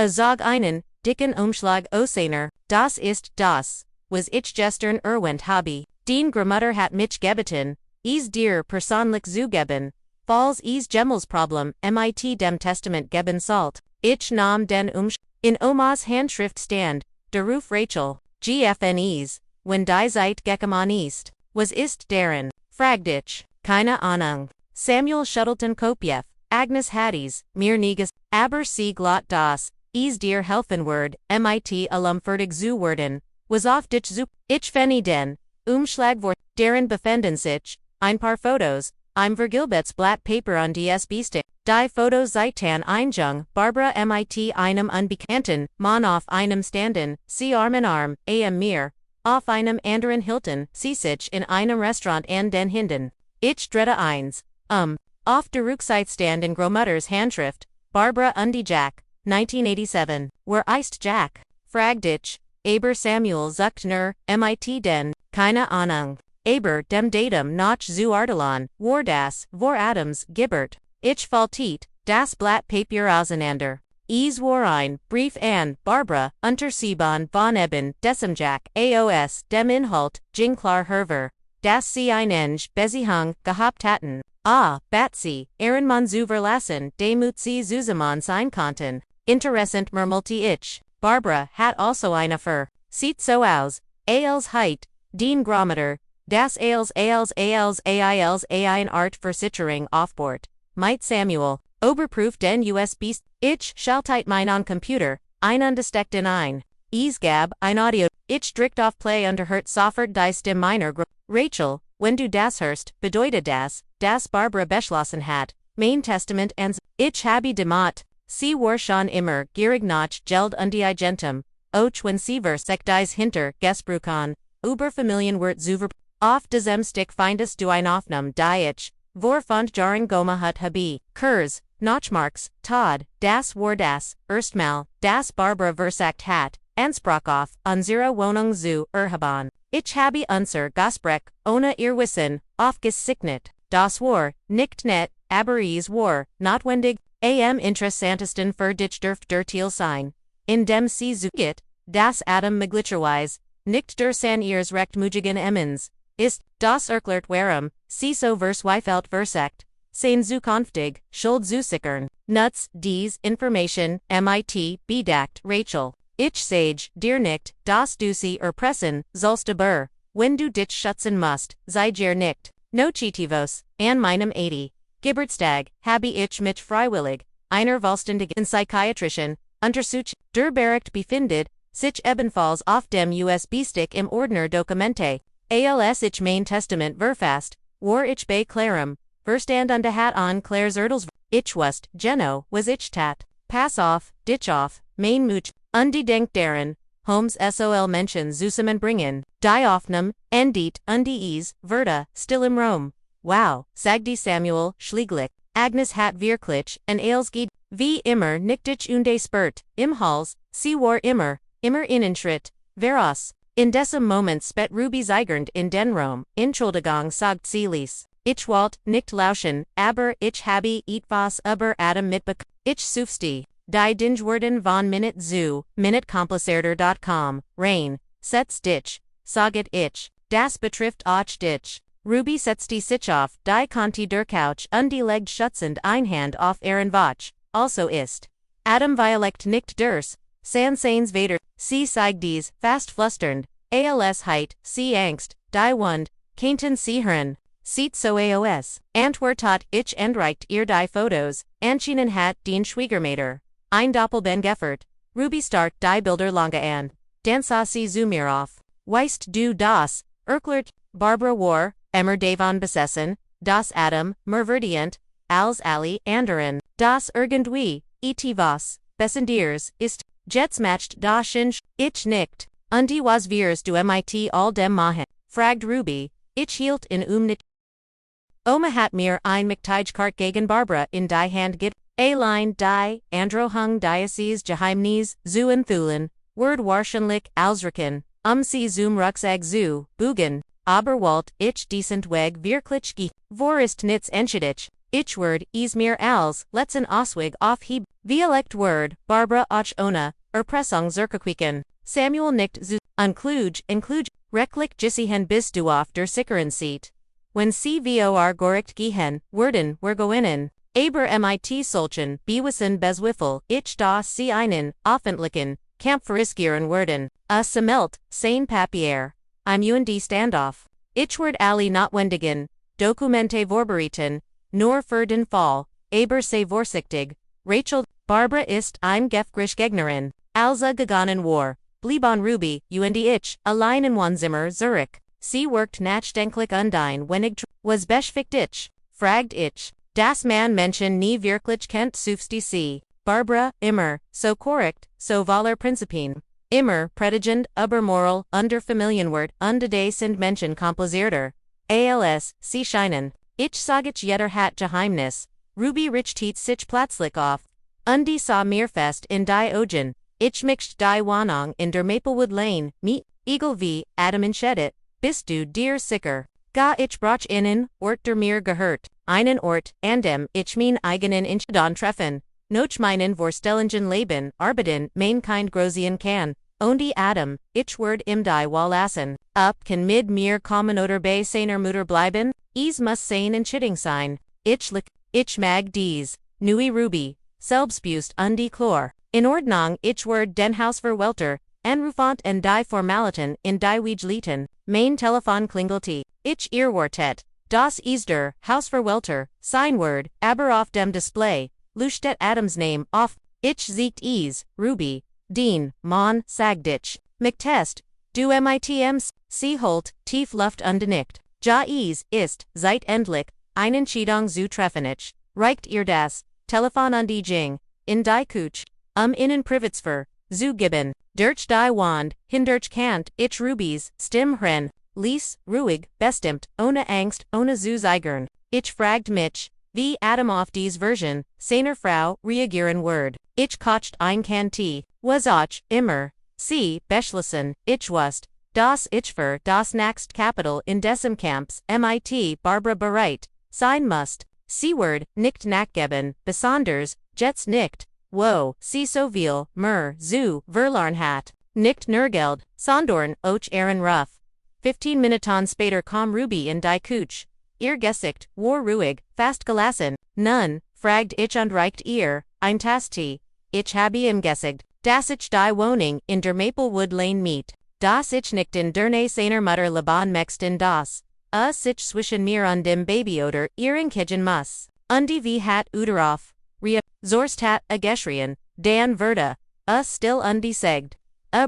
sag einen, dicken Umschlag Osener, das ist das, was ich gestern erwähnt habe. Die Großmutter hat mich gebeten, dir persönlich zu geben, falls Gemmels Problem mit dem Testament geben sollt. Ich nahm den Umschlag, in Omas Handschrift stand, der Ruf Rachel, GFNEs, wenn die Zeit gekommen ist, was ist darin, fragt ich, keine Ahnung. Samuel schüttelten Kopf, Agnes Hatties, mir nieges, aber sie glot das, dir helfen word, mit fertig zu werden, was auf dich zu, ich feni den, Umschlag vor, darin befinden sich, ein paar Fotos, im Vergilbets Blatt Paper on DSB-Stick, die Fotos zeitan Einjung, Barbara mit einem Unbekannten, Mann auf einem standen, sie Arm in Arm, mir, auf einem anderen Hilton, sie sich in einem Restaurant an den Hinden. Ich drette eins, auf der Rückseite stand in Großmutters Handschrift, Barbara und Jack, 1987, wer ist Jack? Fragt ich, aber Samuel sucht mit den, keine Ahnung. Aber dem Datum noch zu Artelan, war das, vor Adams, Gibbert. Ich faltit, das Blatt Papier auseinander. War ein Brief an Barbara, untersieben von eben, diesem Jack, AOS, dem Inhalt, Jinklar Herver, das sie ein Beziehung gehabt hatten. Batsy, man zu verlassen, demut sie zusammen sein konnten. Interessant murmelte ich. Barbara hat also eine Fur. Sieht so aus, als heit, den Großmutter, das als ein Art Versicherung aufbord. Mit Samuel, Oberproof den USB. Ich schaltet mein Computer, ein undesteckten ein. Gab, ein Audio. Ich drückt auf Play hört sofort die Stimme meiner Rachel, wenn du das hörst, bedeutet das Barbara beschlossen hat, mein Testament ans. Ich habe demot, sie war schon immer gierig nach Geld und Eigentum, auch wenn sie sich dies hinter Gesbruchen, über Familienwert zu auf diesem Stick findest du ein Aufnahme die ich, vor fand Jahren gemacht habe, Kurs, Notchmarks, Todd, das war das, erstmal, das Barbara versagt hat, Ansprach auf, unsere Wohnung zu erheben. Ich habe unser Gespräch, ohne ihr Wissen, aufgezeichnet. Das war, nicht net, aber war, notwendig, interessantesten für dich dürft der Teil sein. In dem sie zugeht, das Adam möglicherweise, nicht der san ihres recht mujigen Emmens, ist, das erklärt warum, sie so versweifelt versagt, sein Zukunftig, Schuld zu sichern. Nuts, dies, Information, mit, bedeckt, Rachel. Ich sage, dir nicht, das du sie erpressen, sollst aber, wenn du dich schützen musst, sei dir nicht. Nochitivos, an meinem 80. Geburtstag, habe ich mich freiwillig, einer vollständigen Psychiatrischen, untersucht, der Bericht befindet, sich ebenfalls auf dem USB-Stick im Ordner Dokumente, als ich mein Testament verfasst, war ich bei Clarem, verstand und hat an Claire's Erdels, ich wusste, Geno, was ich tat, pass auf, dich auf, mein Much, ungedenkt daran, Holmes sol Menschen zusammen bringen, die Aufnahme, endet, Verda, still im Rom. Wow, sagte Samuel, schlieglich, Agnes hat wirklich, en als geht, wie immer nicht dich und spurt, im Hals, sie war immer, innenschritt, veros, In diesem Moment spät Ruby zeigend in den Raum, Entschuldigung sagt sie ließ. Ich wollte nicht lauschen, aber ich habe etwas über Adam mitbekommen. Ich suchte die Dingworten von Minute zu minutkomplizierter.com, rein, setz dich, saget ich, das betrifft auch dich. Ruby setzte sich auf die Kante der Couch und legt schutzend eine Hand auf ihren Bauch, also ist Adam Violekt nicht ders, Sansains Vader, sie zeigt dies, fast flusternd, als heit, sie Angst, die Wund, Kainten sie hören, sieht so aus, antwortet ich entreicht ihr die Fotos, anschinen hat den Schwiegermutter, ein Doppelben geffert, Ruby start die Bilder lange an, dann sah sie zu mir auf, weißt du das, erklärt, Barbara war, immer davon besessen, das Adam, merverdient, als alle anderen, das irgendwie, etwas, besonders, ist, Jets matcht da Shinsch, ich nicht, und was wirst du mit all dem machen, fragt Ruby, ich hielt in nicht. Oma hat mir ein Mitteilungskarte gegen Barbara in die Hand git, allein die, Androhung Diocese Geheimnis, zu enthulen, Word wahrscheinlich ausrücken, sie zum Rucksack zu, bugen, aber wollt ich decent weg wirklich ge, vor ist nits entschädigt, ich word mir als, letzten Ausweg aufheb, Violekt word, Barbara och ohne, Erpressung zurückquicken, Samuel nicht zu, include, recklich gesiehen bist du auf der sicheren Seat. Wenn sie vor Gericht gehen, werden wir gewinnen. Aber mit solchen Bewissen bezweifel ich, dass sie einen öffentlichen Kampf riskieren werden. Sammelt, sein Papier. Die Standoff. Ich werd alle notwendigen Dokumente vorbereiten, nur für den Fall, aber sei vorsichtig. Rachel, Barbara ist gefgrisch Gegnerin. Also gegangen war, blieben Ruby, ich, allein in Wohnzimmer Zurich. Sie worked nachdenklich undein wenig was beschäftigt ich, fragt ich, das man Menschen nie wirklich kennt suchste sie, Barbara, immer, so korrekt, so voller Prinzipien, immer, predigend, aber moral, under Familienwort, de sind Menschen komplizierter, als, sie scheinen, ich sage jeder hat Geheimnis, Ruby richtet sich plötzlich auf, die sah mir fest in die Augen, ich mixt die Wohnung in der Maplewood Lane, Eagle wie, Adam entscheidet. Bist du dir sicher? Ga ich brauch innen, Ort der mir gehört, einen Ort, an dem ich mein eigenen Dann treffen, noch meinen vorstellungen Leben, arbeiten, mein kind großien kann, und die Adam, ich werd im die Wallassen, kann mit mir kommen oder bei seiner Mutter bleiben, muss sein entschädigung sein, ich mag dies, nui Ruby, selbstbewusst und die Chlor, in Ordnung, ich werd den Hausverwalter, Anrufant en die Formalitäten in die Wijliten, mein Telefon klingelte, ich erwartet, das ist der Hausverwalter, sein Word, aber auf dem Display, leuchtet Adams Name auf, ich siegt Ruby, den, Mann, sagt ich, Test, du mitms, sie holt, tief Luft ungenickt, ja ist, seit endlich, eine Entscheidung zu treffen ich, reicht ihr das, Telefon an die Jing, in die Kuch, innen Privatsphäre, zu geben. Durch die Wand, hindurch Kant, ich Rubys, Stimm hören, ließ, ruhig, bestimmt, ohne Angst, ohne zu zeigern. Ich fragt mich, wie Adam auf dies Version, seiner Frau, reagieren wird. Ich kocht ein Kante, was auch, immer, sie, beschlossen, ich wusste, dass ich für das nächst Kapitel in diesem Camps, mit Barbara bereit, sein must, sie wird, nicht nachgeben, besonders, jetzt nicht. Wo, sie so viel, zu, verloren hat, nicht nur Geld, sondern auch ihren Ruf. 15 Minuten später kam Ruby in die Kuch. Ihr Gesicht war ruhig, fast gelassen. Nun, fragt ich und reicht ihr, ein Tasti. Ich habe ihm gesagt, dass ich die Wohnung in der Maplewood Lane miet. Dass ich nicht in der Nähe seiner Mutter leben möchte in das, sich zwischen mir und dem Baby oder ihren Kindern muss. Und wie hat darauf Zorst hat geschrien, dann wurde, still ungesagt,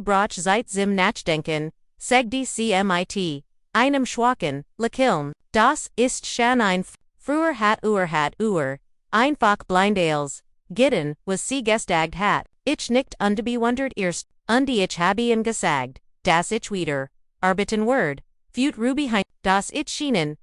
brach seit zum Nachdenken, segte mit, einem schwachen, Lächeln, das ist schon ein früher hat einfach blindels, gitten, was sie gestagt hat, ich nicht bewundert erst, ich habe ihm gesagt, dass ich wieder, arbeiten word, führt Ruby hein, das ich schienen,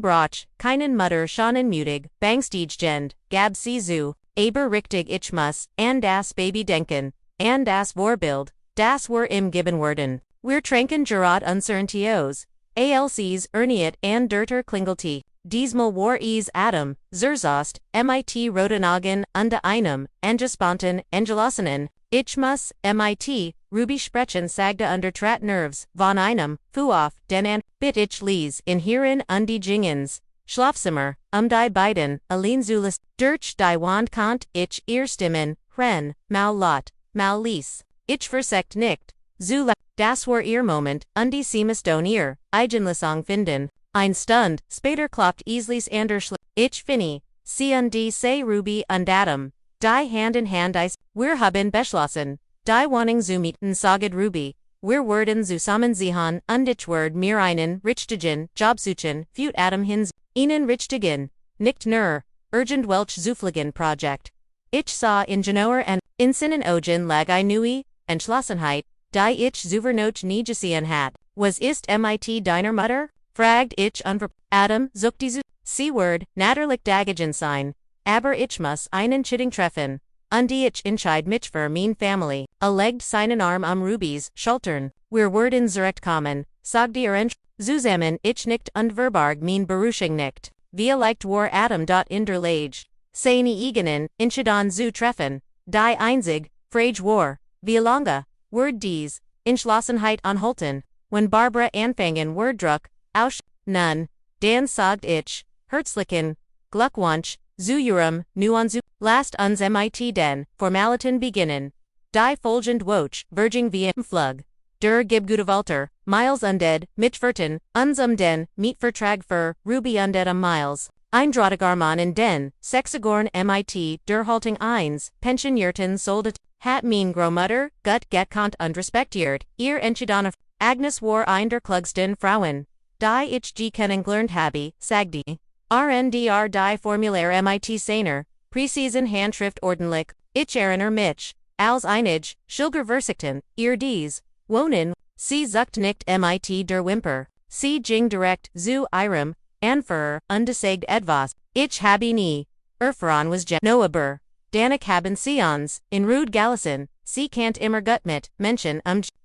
brach, keinen Mutter schonen mutig, bangstijgend, gab sie zu. Aber richtig ich muss, an das Baby denken, an das Vorbild, das war im geben worden. Wir tranken Gerard uncertaintios, ALCs erniet and derter klingelte, diesmal war es Adam, Zerzost, mit Rotenagen, unde einem, angespanten, Angelossenen, ich muss, mit, Ruby sprechen sagte under trat nerves, von einem, fuof, den an, bit ich les, in hierin undi jingens, Schlafzimmer, die beiden, allein zulis, durch die Wand kant, ich, ihr Stimmen, ren, mal lot, mal lies, ich versekt nicht, zu das war ihr Moment, undi seemes don ihr, eigenlessang finden, ein Stund, später kloppt Islis Anderschl, ich finny, sie undi say Ruby und Adam, die Hand in Hand Eis, wir haben beschlossen, die Wohnung zu mieten saged Ruby, wir werden zusammen ziehen und ich werd mir einen richtigen Job suchen, füt Adam hins, ihnen richtigen, nicht nur, urgent welch zufliegen Projekt. Ich sah in genauer en, in sinnen Ogen lag I neue, Entschlossenheit, die ich zuvernoch nie gesehen hat, was ist mit deiner Mutter? Fragt ich unver, Adam, zuckt diese, C-Word, natürlich dagegen sein, aber ich muss einen Chitting treffen, und ich entscheid mich für mein Family, legt seinen Arm Ruby's Schultern, wir werden zurechtkommen, sagte zusammen ich nicht und verbarg mein Beruschung nicht, wir leicht war Adam in der Lage, seine eigenen, Entscheidungen zu treffen, die einzig, Frage war, wie lange, word dies, Entschlossenheit anhalten, when Barbara anfangen word druck, aus, nun, dann sagt ich, herzlichen, Glückwunsch, zu ihrem, nuan last uns mit den, Formalitäten beginnen, die folgend Woche, Virging wie im Flug, der Gibgutewalter, Miles undead, mitverten, uns den, Mietvertrag für, Ruby undead Miles, Eindrahtigarman in den, Sexagorn mit, der Haltung 1, Pensionierten soldet, hat mein Großmutter, gut gekannt und respektiert, ihr Entscheidung, Agnes war ein der klugsten Frauen, die ich kennengelernt habe, sagte. RNDR die Formulär mit seiner, Präzisen Handschrift ordentlich, ich erinnere mich, als einig, Schilger Versikten, ihr dies, Wohnen, sie sucht nicht mit der Wimper, sie ging direkt zu ihrem, Anführer, undesagt etwas, ich habe nie, erfahren was Noaber, Danik haben sie uns, in Rude Gallison, sie kannt immer gut mit, Menschen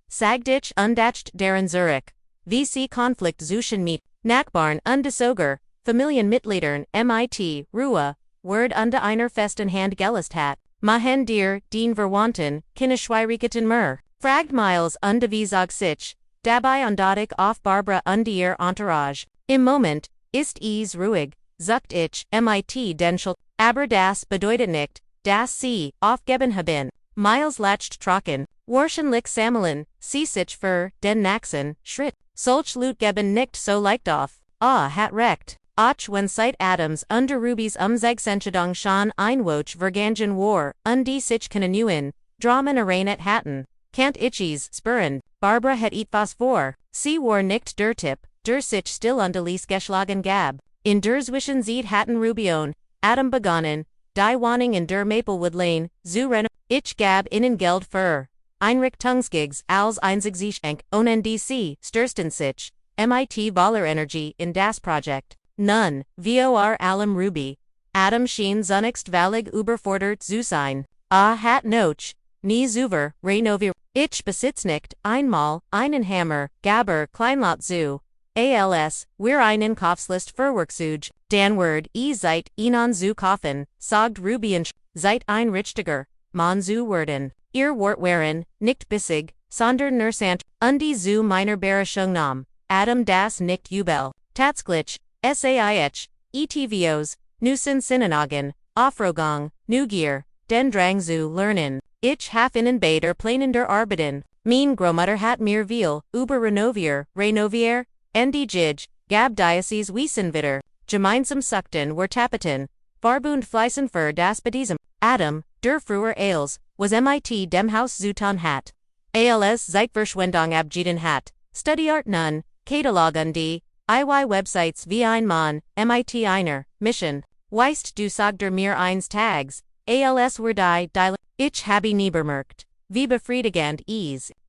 sagt ich undacht deren Zurich, wie sie Konflikt zwischen mit, Nachbarn undesoger, Familienmitgliedern mit, Ruhe, Word unde einer festen Hand gelist hat, mahen dir, den Verwandten, Kinneschweirigeten mer, fragt Miles unde wie zog sich, dabei undadig auf Barbara und ihr Entourage, im Moment, ist es ruhig, zuckt ich, mit den Schuld, aber das bedeutet nicht, dass sie, aufgeben haben, Miles lacht trocken, wahrscheinlich sammeln, sie sich für, den nächsten, Schritt, solch Lut geben nicht so leicht auf, hat recht. Och wenn seit Adams under Ruby's Umzeigsenschedung schon einwoch vergangen war, die sich können Dramen arrainet hatten, kant ichs spüren, Barbara het etwas vor, sie war nicht der Tipp, der sich still undelis geschlagen gab, in der Zwischenzeit hatten Rubion, Adam begonnen, die Wohnung in der Maplewood Lane, zu reno, ich gab ihnen Geld für, Einrichtungsgigs als einziges ohne DC, stürsten sich, mit voller Energie in das Projekt. Nun, vor allem Ruby. Adam schien zunächst völlig überfordert zu sein. Hat noch, nie zuver, renoviert. Ich besitz nicht, einmal, einen Hammer, Gaber, Kleinlaut zu. Als, wir einen Kaufslist verwerkzeugt. Dan word, seit, ihnen zu kaufen, sagt Ruby und seit ein richtiger, Mann zu werden. Ihr Wort waren, nicht bissig, sondern nur sant, die zu meiner Berechung nahm. Adam das nicht übel. Tatsächlich, SAIH, ETVOs, Nusen Synagogen, Aufrogang, Neugier, den Drang zu lernen. Ich haf ihnen beider planender Arbeiten. Mein Großmutter hat mir viel, über renovier, die Jij, gab Diocese wiesen wieder, gemeinsam suchten wir Tapeten, Verbund fleißen für das Baptism. Adam, der früher als, was mit dem Haus zutan hat. Als Zeitverschwendung abgeschieden hat, Studiart nun, Katalogen die, Websites wie ein Mann, mit einer, Mission, weist du sagter mir eins Tags, als wir die, ich habe nie bemerkt, wie befriedigend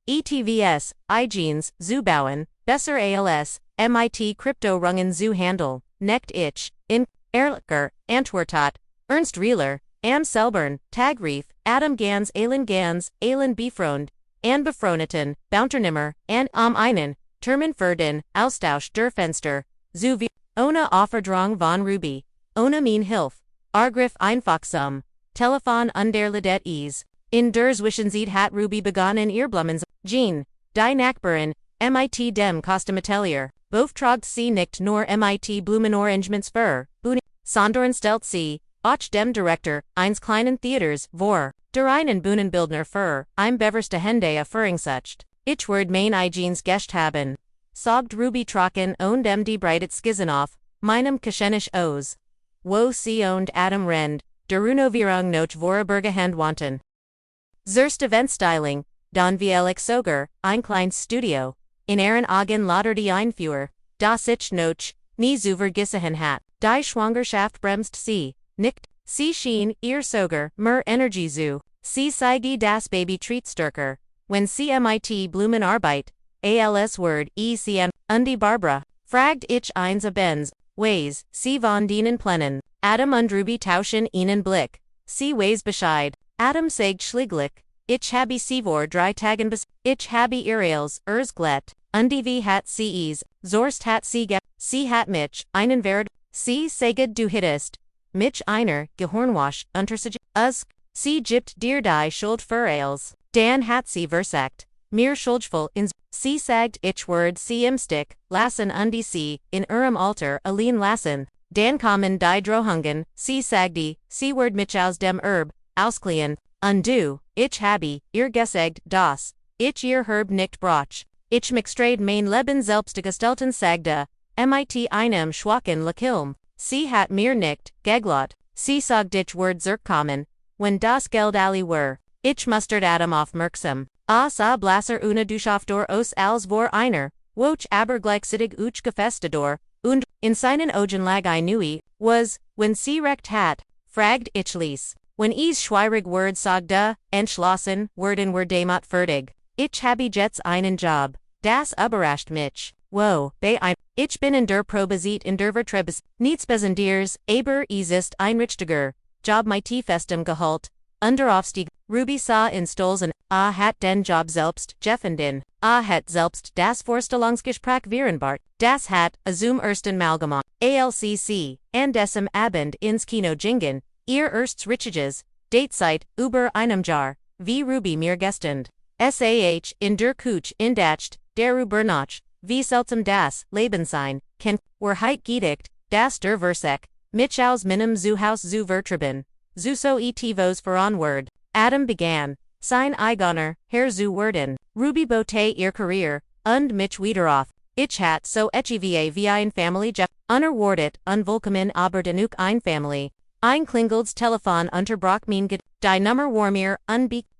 ETVS, Igenes, zu bauen, besser als, mit Krypto-Rungen zu handel, nicht ich, in, Ehrlicher, Antwortat, Ernst Rieler, am Selburn, Tagrief, Adam Gans, Alen Befreund, and befroneten, bounternimmer, and einen, Termin für den Austausch der Fenster, zu wie, ohne Aufforderung von Ruby, ohne mein Hilfe, Argriff einfachsam, Telefon und Lidet ease. In der Zwischenzeit hat Ruby begonnen ihr Blumen, Jean, die Nachbarin, mit dem Kostumatelier, beauftragt sie nicht nur mit Blumenarrangements für, sondern stellt sie, auch dem Direktor, eines kleinen Theaters, vor, der einen Bühnenbildner für, beverstehende Erführungssucht. Ich werde mein eigenes Gest haben. Sagt Ruby trocken und dem die breitet Skizzen auf, meinem Geschenk aus. Wo sie und Adam rend, der Renovierung noch Vorbergehand wanten. Zuerst Eventstyling, dann wie Sogar, ein kleines Studio, in ihren Augen lauter die Einfuhr, das ich noch, nie zu vergessen hat, die Schwangerschaft bremst sie, nicht, sie schien, ihr Sogar, mehr Energie zu, sie zeige das Baby treat stärker, wenn sie mit Blumenarbeit, als Word, ecn, und die Barbara, fragt ich eins abends, Ways, sie von denen plennen, Adam und Ruby tauschen ihnen Blick, sie weiß Bescheid, Adam sagt schlieglich, ich habe sie vor 3 Tagen ich habe ihres, glet, und wie hat sie es, zorst hat sie hat mich, einen Verd, sie sagt du hittest, mich einer, Gehornwasch, untersig, sie gibt dir die Schuld für als, dann hat sie versagt, mir schuldvoll ins, sie sagt ich word sie im Stick, lassen und sie, in ihrem Alter, allein lassen, dann kommen die Drohungen, sie sagte, sie word mich aus dem auskleien, und du, ich habe, ihr gesagt, das, ich ihr Herb nicht brauch, ich mixtrade mein Leben selbst gestalten sagte, mit einem schwachen Lakilm, sie hat mir nicht, geglaubt, sie sagt ich word zurückkommen, wenn das Geld alle wär, ich mustert Adam aufmerksam, a blasser una Duschaufdor aus als vor einer, woch aber gleichzeitig uch gefestador, und, in seinen Augen lag I nui, was, wenn sie recht hat, fragt ich ließ. When schwierig word sagte, entschlossen, werden wir damit fertig. Ich habe jetzt einen Job. Das überrascht mich. Wo, ich bin in der Probezeit in der Vertrebes, nichts besonders, aber es ist ein richtiger Job mit festem Gehalt. Under Aufstieg, Ruby sah in Stolzen, hat den Job selbst gefunden, hat selbst das Vorstellungsgespräch vereinbart, das hat, zum ersten Mal gemacht, ALCC, an diesem Abend ins Kino gingen, ihr erstes richtiges, Datezeit, über einem Jahr, wie Ruby mir gestern. In der Küche indacht, darüber nach, wie seltsam das Leben sein kann, heit gedicht, das der Versek, mich aus meinem Zuhause zu vertreiben, so etivos voranward. Adam begann, sein eigener, Herr zu werden, Ruby bote ihr Karriere, und mich wieder auf. Ich hat so etwa wie ein Family Jeff, unerwartet, unvollkommen aber dennoch ein Family. Ein Klingelds Telefon unterbrach mein die Nummer war mir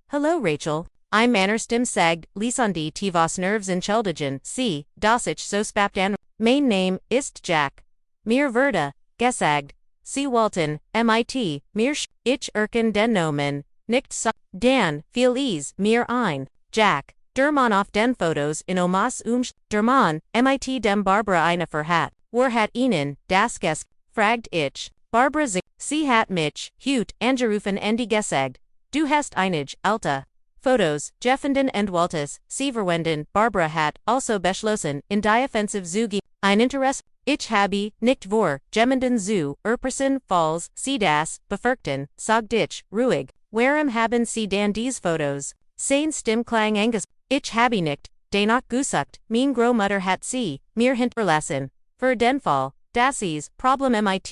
Hello Rachel, ein Mannerstim sagt, Lisandi tivos nerves entschuldigen, sie, das ich so spapt an, mein Name ist Jack. Mir wurde, gesagt, sie wollten, mit, mir ich den Nomen, nicht so, Dan, viel mir ein, Jack, der Mann auf den Fotos in Omas der Mann, mit dem Barbara eine hat, hat ihnen, das fragt ich, Barbara sie hat mich, hut, angerufen und gesagt, du hast einige, alte, Fotos, gefunden und wolltest, sie verwenden, Barbara hat, also beschlossen, in die Offensive zu gehen, ein Interesse, ich habe, nicht vor, jemanden zu, falls, sie das, befürchten, sagt ich, ruhig, warum haben sie dann dies Fotos, sein Stimmklang anges, ich habe nicht, dennoch gesucht, mein Großmutter hat sie, mir hinterlassen, für den Fall, dass es, Problem mit,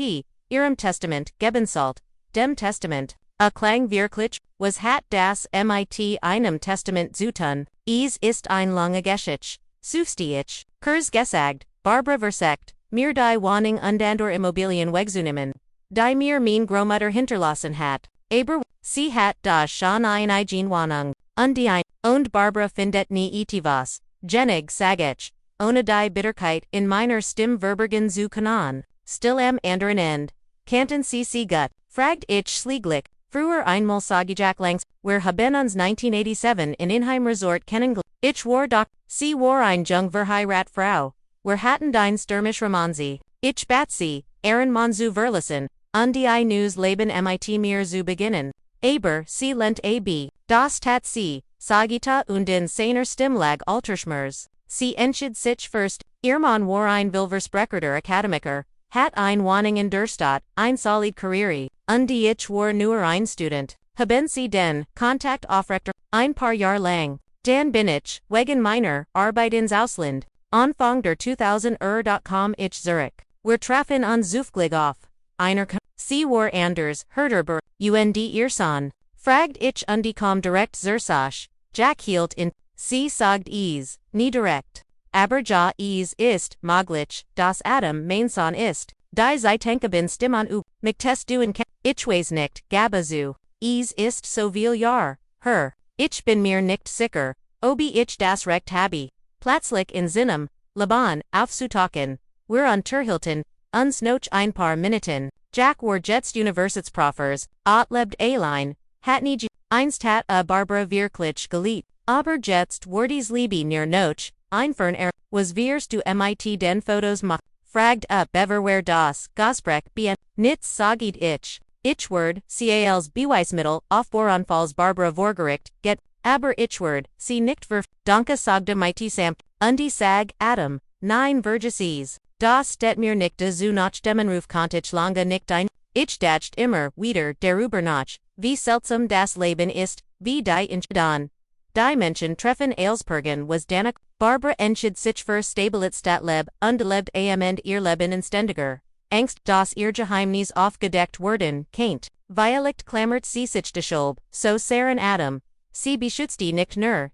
ihrem Testament, geben sollt, dem Testament, a klang wirklich, was hat das mit einem Testament zu tun, es ist ein lange Geschichte, sufste ich, Kurs gesagt, Barbara versagt, mir die Wohnung und Immobilien wegzunehmen, die mir mein Großmutter hinterlassen hat, aber, sie hat das schon ein eigen Wohnung, und Barbara findet nie etwas, genig sag ich, ohne die Bitterkeit in meiner Stimme verbergen zu können, still am anderen End, kannten sie gut, fragt ich schlieglich, früher einmal Jack langs, wir haben uns 1987 in Inheim Resort kennengelernt, ich war sie war ein Jung verheirat Frau, wir hatten ein stürmisch Romanzi, ich bat sie, Aaron Monzu verlassen, und die News Leben mit mir zu beginnen, aber sie lent ab, das tat sie, Sagita und den seiner Stimmlag Alterschmers. Sie entschied sich first, Irman war ein Wilversprecherter Akademiker, hat ein Wohnung in der Stadt, ein solid Karriere, und ich war nur ein Student. Haben Sie den Kontakt aufrechter, ein paar Jahre lang. Dann bin ich, wegen meiner Arbeit ins Ausland, Anfang der 2000er kam ich Zurich. Wir trafen uns zufällig auf einer Sie war anders, Herderber, und ihr Sohn. Fragt ich und die kam direkt zur Sache. Jack hielt in, Sie sagt es, nie direkt. Aber ja es ist, möglich, dass Adam mein Sohn ist. Die Zeitungen stimmen mich test du in ich weiß nicht, Gabazu. Es ist so viel Jahr, her. Ich bin mir nicht sicher, ob ich das Recht habe. Plötzlich in Sinem, Laban, aufzutauchen. Wir unterhielten uns noch ein paar Minuten. Jack war jetzt Universitätsprofers, lebt allein, hat nie einst hat Barbara wirklich geliebt. Aber jetzt war dies Liebe nur noch, einfern was wirst du mit den Fotos machen? Fragt Beverware das Gespräch bien, nichts sagit ich. Ich word, CALs Beweismittel, auf Voranfalls Barbara vorgericht, get, aber ich word, sie nicht danke sagte mit samt, und sag, Adam, nein vergesses. Das det mir nicht zu nachstemmenruf konnte ich lange nicht ein. Ich dacht immer wieder darüber nach, wie seltsam das Leben ist, wie die in Dann. Die Menschen treffen Eilspergen was Danak. Barbara entschied sich für Stabilität und lebt amend ihr Leben in ständiger Angst, dass ihr Geheimnis aufgedeckt werden könnte. Violet klammert sie sich deshalb, so Saren Adam. Sie beschützte nicht nur,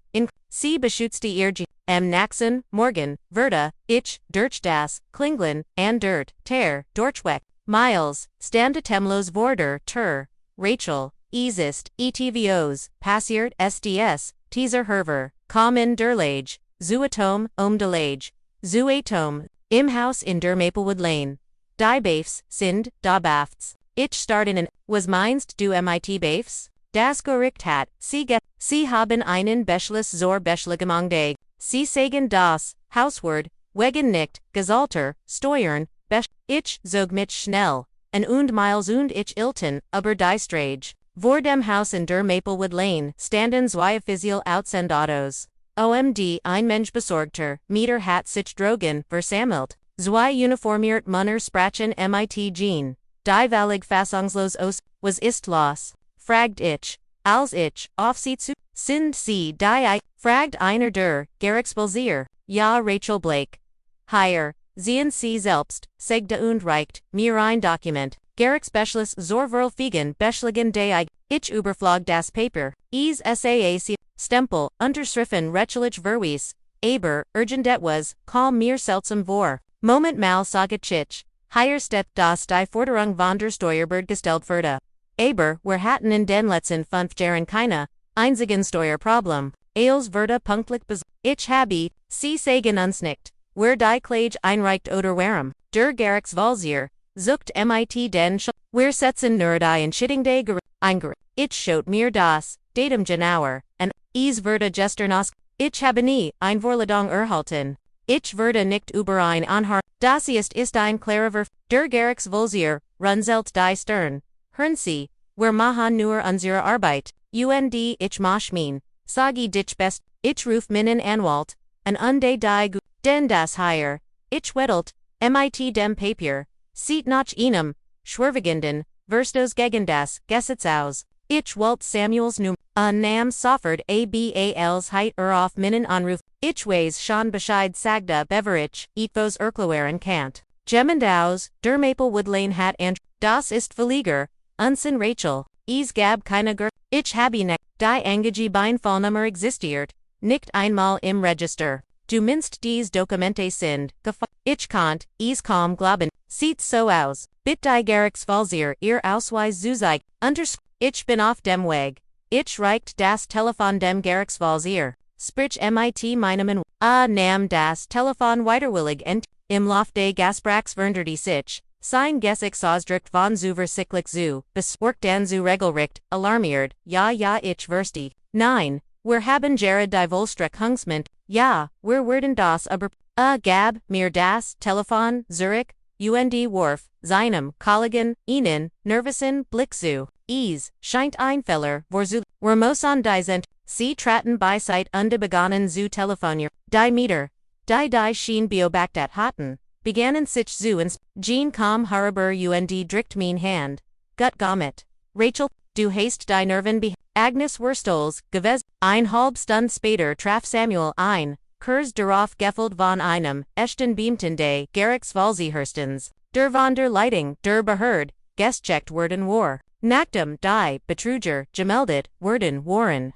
sie beschützte ihr Naxen, Morgan, Verda, ich, durch das, Klingeln, and dirt, Dorchweg, Miles, stande temlos vorder, Rachel, ist, etvos, passiert, SDS, teaser herver, in der Lage, Zuatom, de Lage, Zuatom, im Haus in der Maplewood Lane. Die Bafs, sind, da Bafts. Ich starten was meinst du mit Bafs? Das Gericht hat, sie haben einen Beschluss zur Beschlagnahme der. Sie sagen das, Hauswort, wegen nicht, Gesalter, Steuern, ich zog mich schnell, und Miles und ich ilten, aber die Strage. Vor dem Haus in der Maplewood Lane, standen zwei offiziell Autos. OMD ein Mensch besorgter, Mieter hat sich drogen, versammelt. Zwei uniformiert Munner sprachen mit Jean. Die völlig fassungslos was ist los? Fragt ich, als ich, auf sie zu, sind sie die fragt einer der, Gerichtsvollzieher, ja Rachel Blake. Hier, sehen Sie selbst, zeigte und reicht, mir ein Dokument, Gerichtsbeschluss zur Verfügung beschlagen der ich überflog das Paper, SAAC, Stempel, unterschriffen rechtlich verwies, aber, etwas, kam mir seltsam vor. Moment mal sage ich, hier steht das die Forderung von der Steuerbehörde gestellt wurde. Aber, wir hatten in den letzten 5 Jahren keine einzigen Steuerproblem. Als wurde punktlich ich habe, sie sagen uns nicht, wer die Klage einreicht oder warum. Der Gerichtsvollzieher, sucht mit den wir setzen nur die Entscheidung Eingericht. Ich schaut mir das, datum genauer, und es wurde gestern ich habe nie ein Vorladung erhalten. Ich würde nicht über ein Anhar. Das ist ein klarer der Gerichtsvollzieher, runzelt die Stirn. Hören Sie, wir machen nur unsere Arbeit, und ich mach mein. Sagi dich best, ich ruf meinen Anwalt, und die denn das hier, ich wettelt, mit dem Papier, sieht nach einem, schwerwiegenden, verstos gegen das Gesetz aus. Ich wollt Samuels Nam soffert abals heit auf meinen Anruf, ich weiß schon Bescheid sagte Beverich, etvos erklären Kant. Jemand aus, der Maplewood Lane hat and, das ist verlieger, unsen Rachel, es gab keine ich habe nicht, die Angabe Beinfallnummer existiert, nicht einmal im Register. Du minst dies Dokumente sind, ich konnt, es kaum glauben, sieht so aus, bit die Gerichtsvollzieher ihr Ausweis zuzeigt, ich bin auf dem Weg. Ich reicht das Telefon dem Gerichtsvollzieher, sprich mit meinem nam das Telefon weiterwillig im Lauf des Gesprächs vernderte sich, sein Gesicht ausdrückt von Zuversichtlich zu, besorgt dann zu regelrecht, alarmiert, ja ich verstehe. Nein, wir haben gerade die Vollstreckungsment, ja, wir werden das aber, gab mir das Telefon, Zurich, und Worf, seinem Kollegen, ihnen, nervösen Blick zu. Es scheint ein Fehler, wir müssen die Sie traten bei Zeit begonnen zu telefonieren. Die Mieter, die schien beobachtet hatten, begannen sich zu ins Jean kam Haraber und dricht mein Hand. Gut Gomet. Rachel, du hast die Nerven Agnes Wurstels, gewes. Ein halb Stunde später traf Samuel ein, Kurs darauf gefeld von einem, echten Beamten des Gerichtsvollziehhörstens, der von der Leitung, der Behörde, gestcheckt worden war. Nachdem die Betrüger gemeldet worden waren.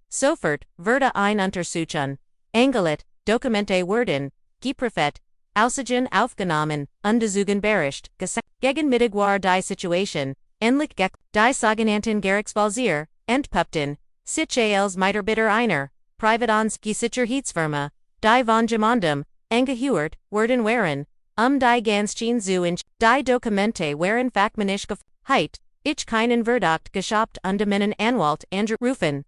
Sofort wurde ein Untersuchung, angelegt, Dokumente werden, geprüft, Aussagen aufgenommen, Untersuchungen bericht, gegen Mittag war die Situation, endlich die sogenannten Gerichtsvollzieher, entpuppten, sich als Mitarbeiter einer, Privatons Gesicherheitsfirma, die von jemandem, angehört, worden waren, die Ganschen zu in, die Dokumente waren fachmännisch heit, ich keinen Verdacht geschabt und meinen Anwalt angerufen.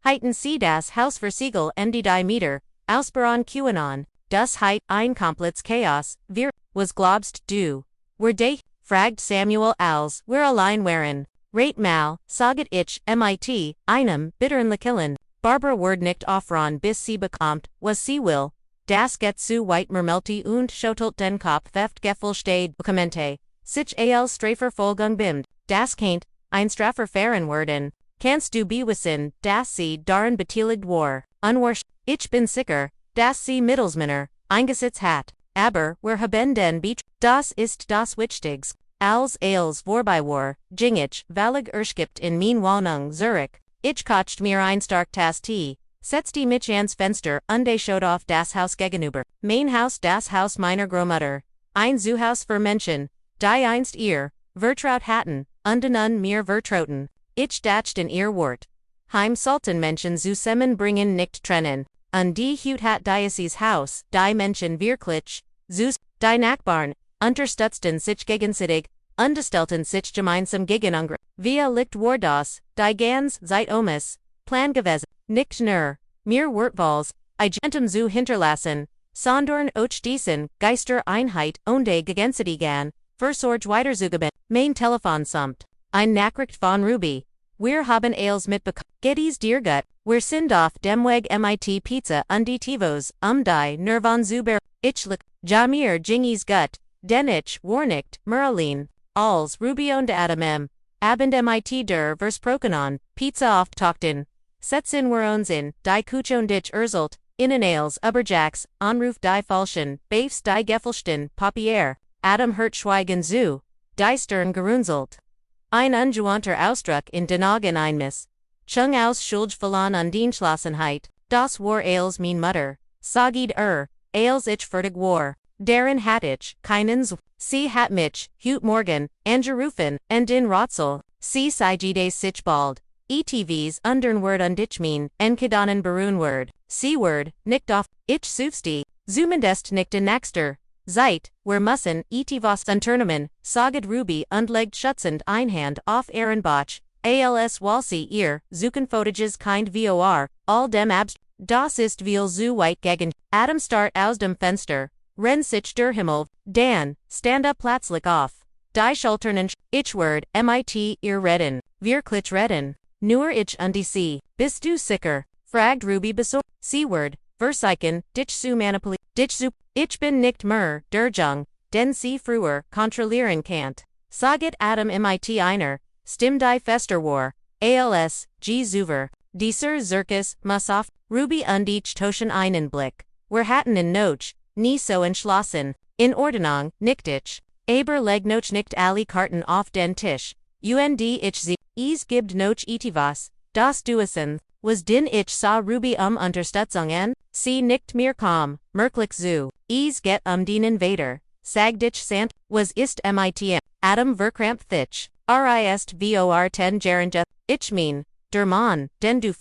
Heiten sie das Haus versiegel und die Mieter, ausbauen QAnon, das heit ein komplettes Chaos, was glaubst du? Were de, fragt Samuel als, wir allein waren. Rate mal, saget ich, mit, einem, bitteren Lakillen. Barbara word nicht offran bis sie bekommt, was sie will. Das geht zu weit mermelti und schotelt den Kopf theft gefälschte Dokumente. Sich als Strafverfolgung bimd, das kennt, ein Strafverfahren werden. Kannst du bewissen, dass sie darin beteiligt war. Unwahrsch, ich bin sicher, dass sie Mittelsmänner, eingesetzt hat. Aber, wir haben den Beach, das ist das Wichtigs. Als vorbei war, ging ich, valig erskipt in mein Wohnung Zurich. Ich kocht mir ein starkes Tee, setzte mich ans Fenster und schaut auf das Haus gegenüber. Mein Haus das Haus meiner Großmutter. Ein Zuhaus für Menschen, die einst ihr, vertraut hatten, und nun mir vertrauten. Ich dacht in ihr Wort. Heim sollten Menschen zusammen bringen nicht trennen. Und die Hut hat Diocese Haus, die Menschen wirklich, zus, die Nachbarn, unterstützten sich gegenseitig, unterstellten sich gemeinsam gegen andere. Via licht war das, die ganz Zeit Plan gewesen, nicht nur, mir Wortwalls, gentem zu hinterlassen, sondern auch diesen, Geister-Einheit und Gegenseitigkeit, versorgt weiterzugeben, mein Telefon summt. Ein Nachricht von Ruby. Wir haben als mitbekommen, Gettys dir gut, wir sind auf dem Weg mit Pizza und die Tivos, die Nervon zu ich lick, Jamir Jingis gut, denn ich war nicht, Merlin, als Ruby und Adam Abend mit der Versprochenon, Pizza auftochten. Setzen wir uns in, die Kuchon dich erzählt, innen als Überjacks, Anruf die Falschen, Beifs die Gefälschten, Papier, Adam hört Schweigen zu, die Stern gerunzelt. Ein ungewohnter Ausdruck in den Augen einmiss. Chung aus Schulj verlan und Dienschlossenheit, das war als mein Mutter, sagid als ich fertig war. Darin hat ich, keinen sie hat mich, heut morgen, angerufen, und in Ratzel, sie sigide sich bald. ETVs undern word und ich mein, enkedanen berun word, sie word, nicht auf, ich sufsti, zumindest nicht in nächster. Zeit, wir müssen, etivos unternehmen, saged Ruby und legt schutzend Einhand auf Ehrenbach, als Walsi ihr, suchen Fotages kind vor, all dem das ist viel zu weit gegen, Adam start aus dem Fenster, renn sich der Himmel, Dann, stand up plötzlich auf, die Schultern ich word, mit, ihr redden, wirklich redden, nur ich und die sie, bist du sicher, fragt Ruby besorgt, sie word, versiken, dich zu manipuli, dich zu, ich bin nicht mehr, der Jung, den sie früher, kontrollieren kannt, saget Adam mit einer, stim die fester war, als, zuver, dieser Zirkus, muss auf, Ruby und ich toschen einen Blick, wir hatten in Noch, nie so entschlossen, in Ordnung, nicht ich, aber leg noch nicht alle Karten auf den Tisch, und ich sie, gibt noch etivas, das duesen, was din ich sa Ruby Unterstützung an, sie nicht mehr kam, merklich zu, get den Invader, sagt ich sant, was ist mit, Adam verkrampft dich, ist vor 10 Jahren ich mein, der Mann, den du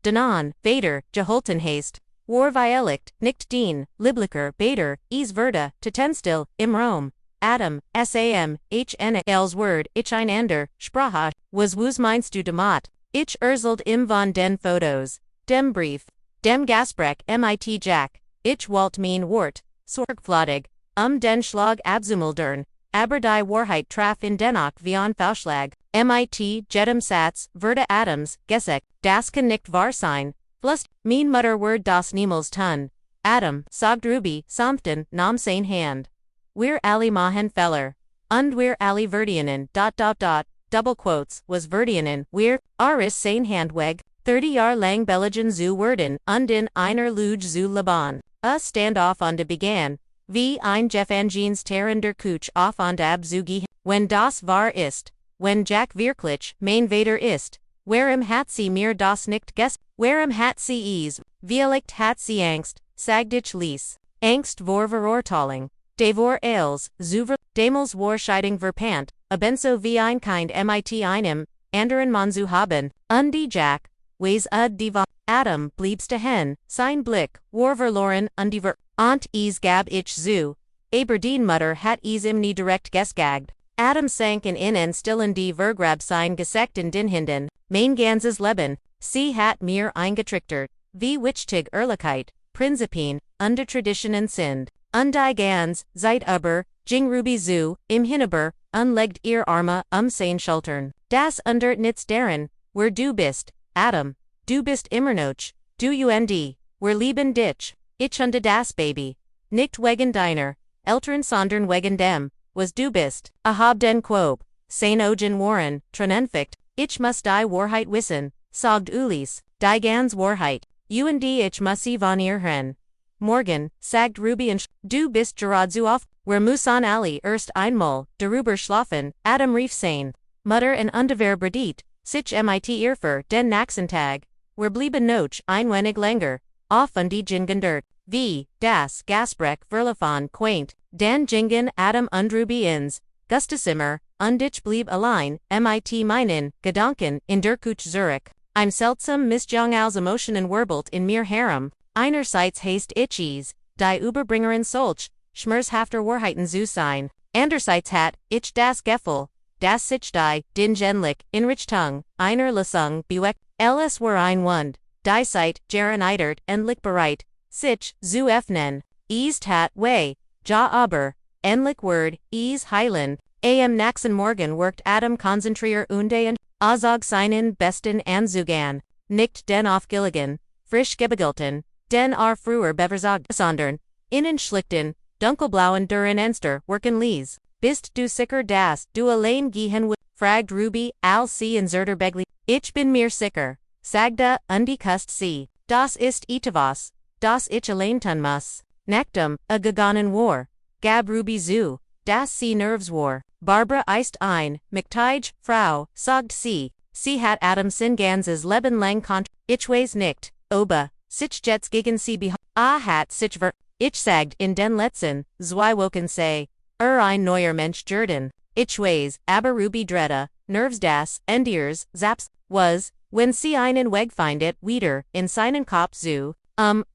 denan, Vader, geholten hast, war vielicht, nicht den, Liblicher, Bader, Verda, Tetenstil, im Rom, Adam, Sam, els Word, ich einander, Sprache, was meinst du damit? Ich erzählt im von den Fotos, dem Brief, dem Gasprech mit Jack, ich wollt mein Wort, sorgfältig, den Schlag abzumeldern, aber die Wahrheit traf in dennoch wie ein Falschlag, MIT, Jedem Satz, Verda Adams, Gesek, Dasken nicht wahr sein, Flust, Mean Mutter Word das Niemals tun, Adam, Sagt Ruby, Samten, Nam sein Hand. Wir alle Mahen Feller. Und wir alle Verdienen, double quotes, was Verdienen, wir, Aris sein Handweg, 30 Jahr lang Belgian zu werden, und in einer Luge zu Laban. A standoff on de began, wie ein Jeffangines terrender Kuch auf und ab zu gehen, wenn das wahr ist, wenn Jack wirklich, mein Vater ist, warum hat sie mir das nicht warum hat sie es, vielleicht hat sie Angst, sagdich lies, Angst vor Verurteiling, devor als, zuver, demels Warscheidung verpant, abenso wie ein Kind mit einem, anderen Mann zu haben, und die Jack, wees diva, Adam bliebste hen, sein Blick, war verloren, und die und es gab ich zu, Aberdeen Mutter hat es ihm nie direkt gesgagd. Adam sank in innen stillen die Vergrab sein Gesekt in den Hinden, mein ganzes Leben, sie hat mir eingetrichtert, wie wichtig Ehrlichkeit, Prinzipien, under Traditionen sind, und die ganz, seit aber, Jing Ruby zu, im Hinneber, unlegt ihr Arme, sein Schultern, das under nits deren, wer du bist, Adam, du bist immer noch, du und, wer lieben dich, ich und das Baby, nicht wegen deiner, Eltern sondern wegen dem, was du bist, hab den Quob, sein Ogen Warren, Tronenficht, ich muss die Wahrheit wissen, sagt Ulis, die ganz Wahrheit, und ich muss sie von ihr hören. Morgen, sagt Ruby und du bist gerade zu oft, wer musan alle erst einmal, darüber schlafen, Adam rief sein, Mutter und undewer bredit, sich mit Irfer den nächsten Tag, wer blieben noch ein wenig länger, auf und die Jingen wie, das Gasbrek verlafon quaint, Dan Jingen Adam und Ruby ins, Gustasimmer, und ich blieb allein, mit meinen, Gedanken, in der Kuch Zurich. Ein seltsam Missjung als Emotionen wirbelt in mir herum, einerseits heißt ich es, die Überbringerin solch, schmerzhafter Wahrheiten zu sein, andererseits hat, ich das Gefühl, das sich die, den Genlich, Inrichtung, einer Lesung bewegt, ls war ein Wund, die Zeit, jahrelange, endlich bereit, sich, zu öffnen, ist hat way, ja aber, endlich word, is heilen, am nächsten Morgen worked Adam konzentrier und Azog seinen besten Anzugan, nicht den aufgilligen, frisch gebegilten, den früher beversagt, sondern, innen schlichten, dunkelblauen duren Enster, worken lies, bist du sicher das, du allein gehen would, fragt Ruby, al sie in Zerter begli, ich bin mir sicher, sagda, undi kust sie, das ist etwas, das ich allein tun muss, nachdem, gegangen war, gab Ruby zu, das sie nerves war, Barbara ist ein, McTige, Frau, sagt sie hat Adam sin ganzes Leben lang ich weiß nicht, oba, sich jets gegen sie hat sich ich sagt in den letzten, zwei Wochen sei, ein neuer Mensch Jordan, ich weiß, aber Ruby dretta, nerves das, und ihres, zaps, was, wenn sie einen Weg findet, wieder, in seinen Kopf zu,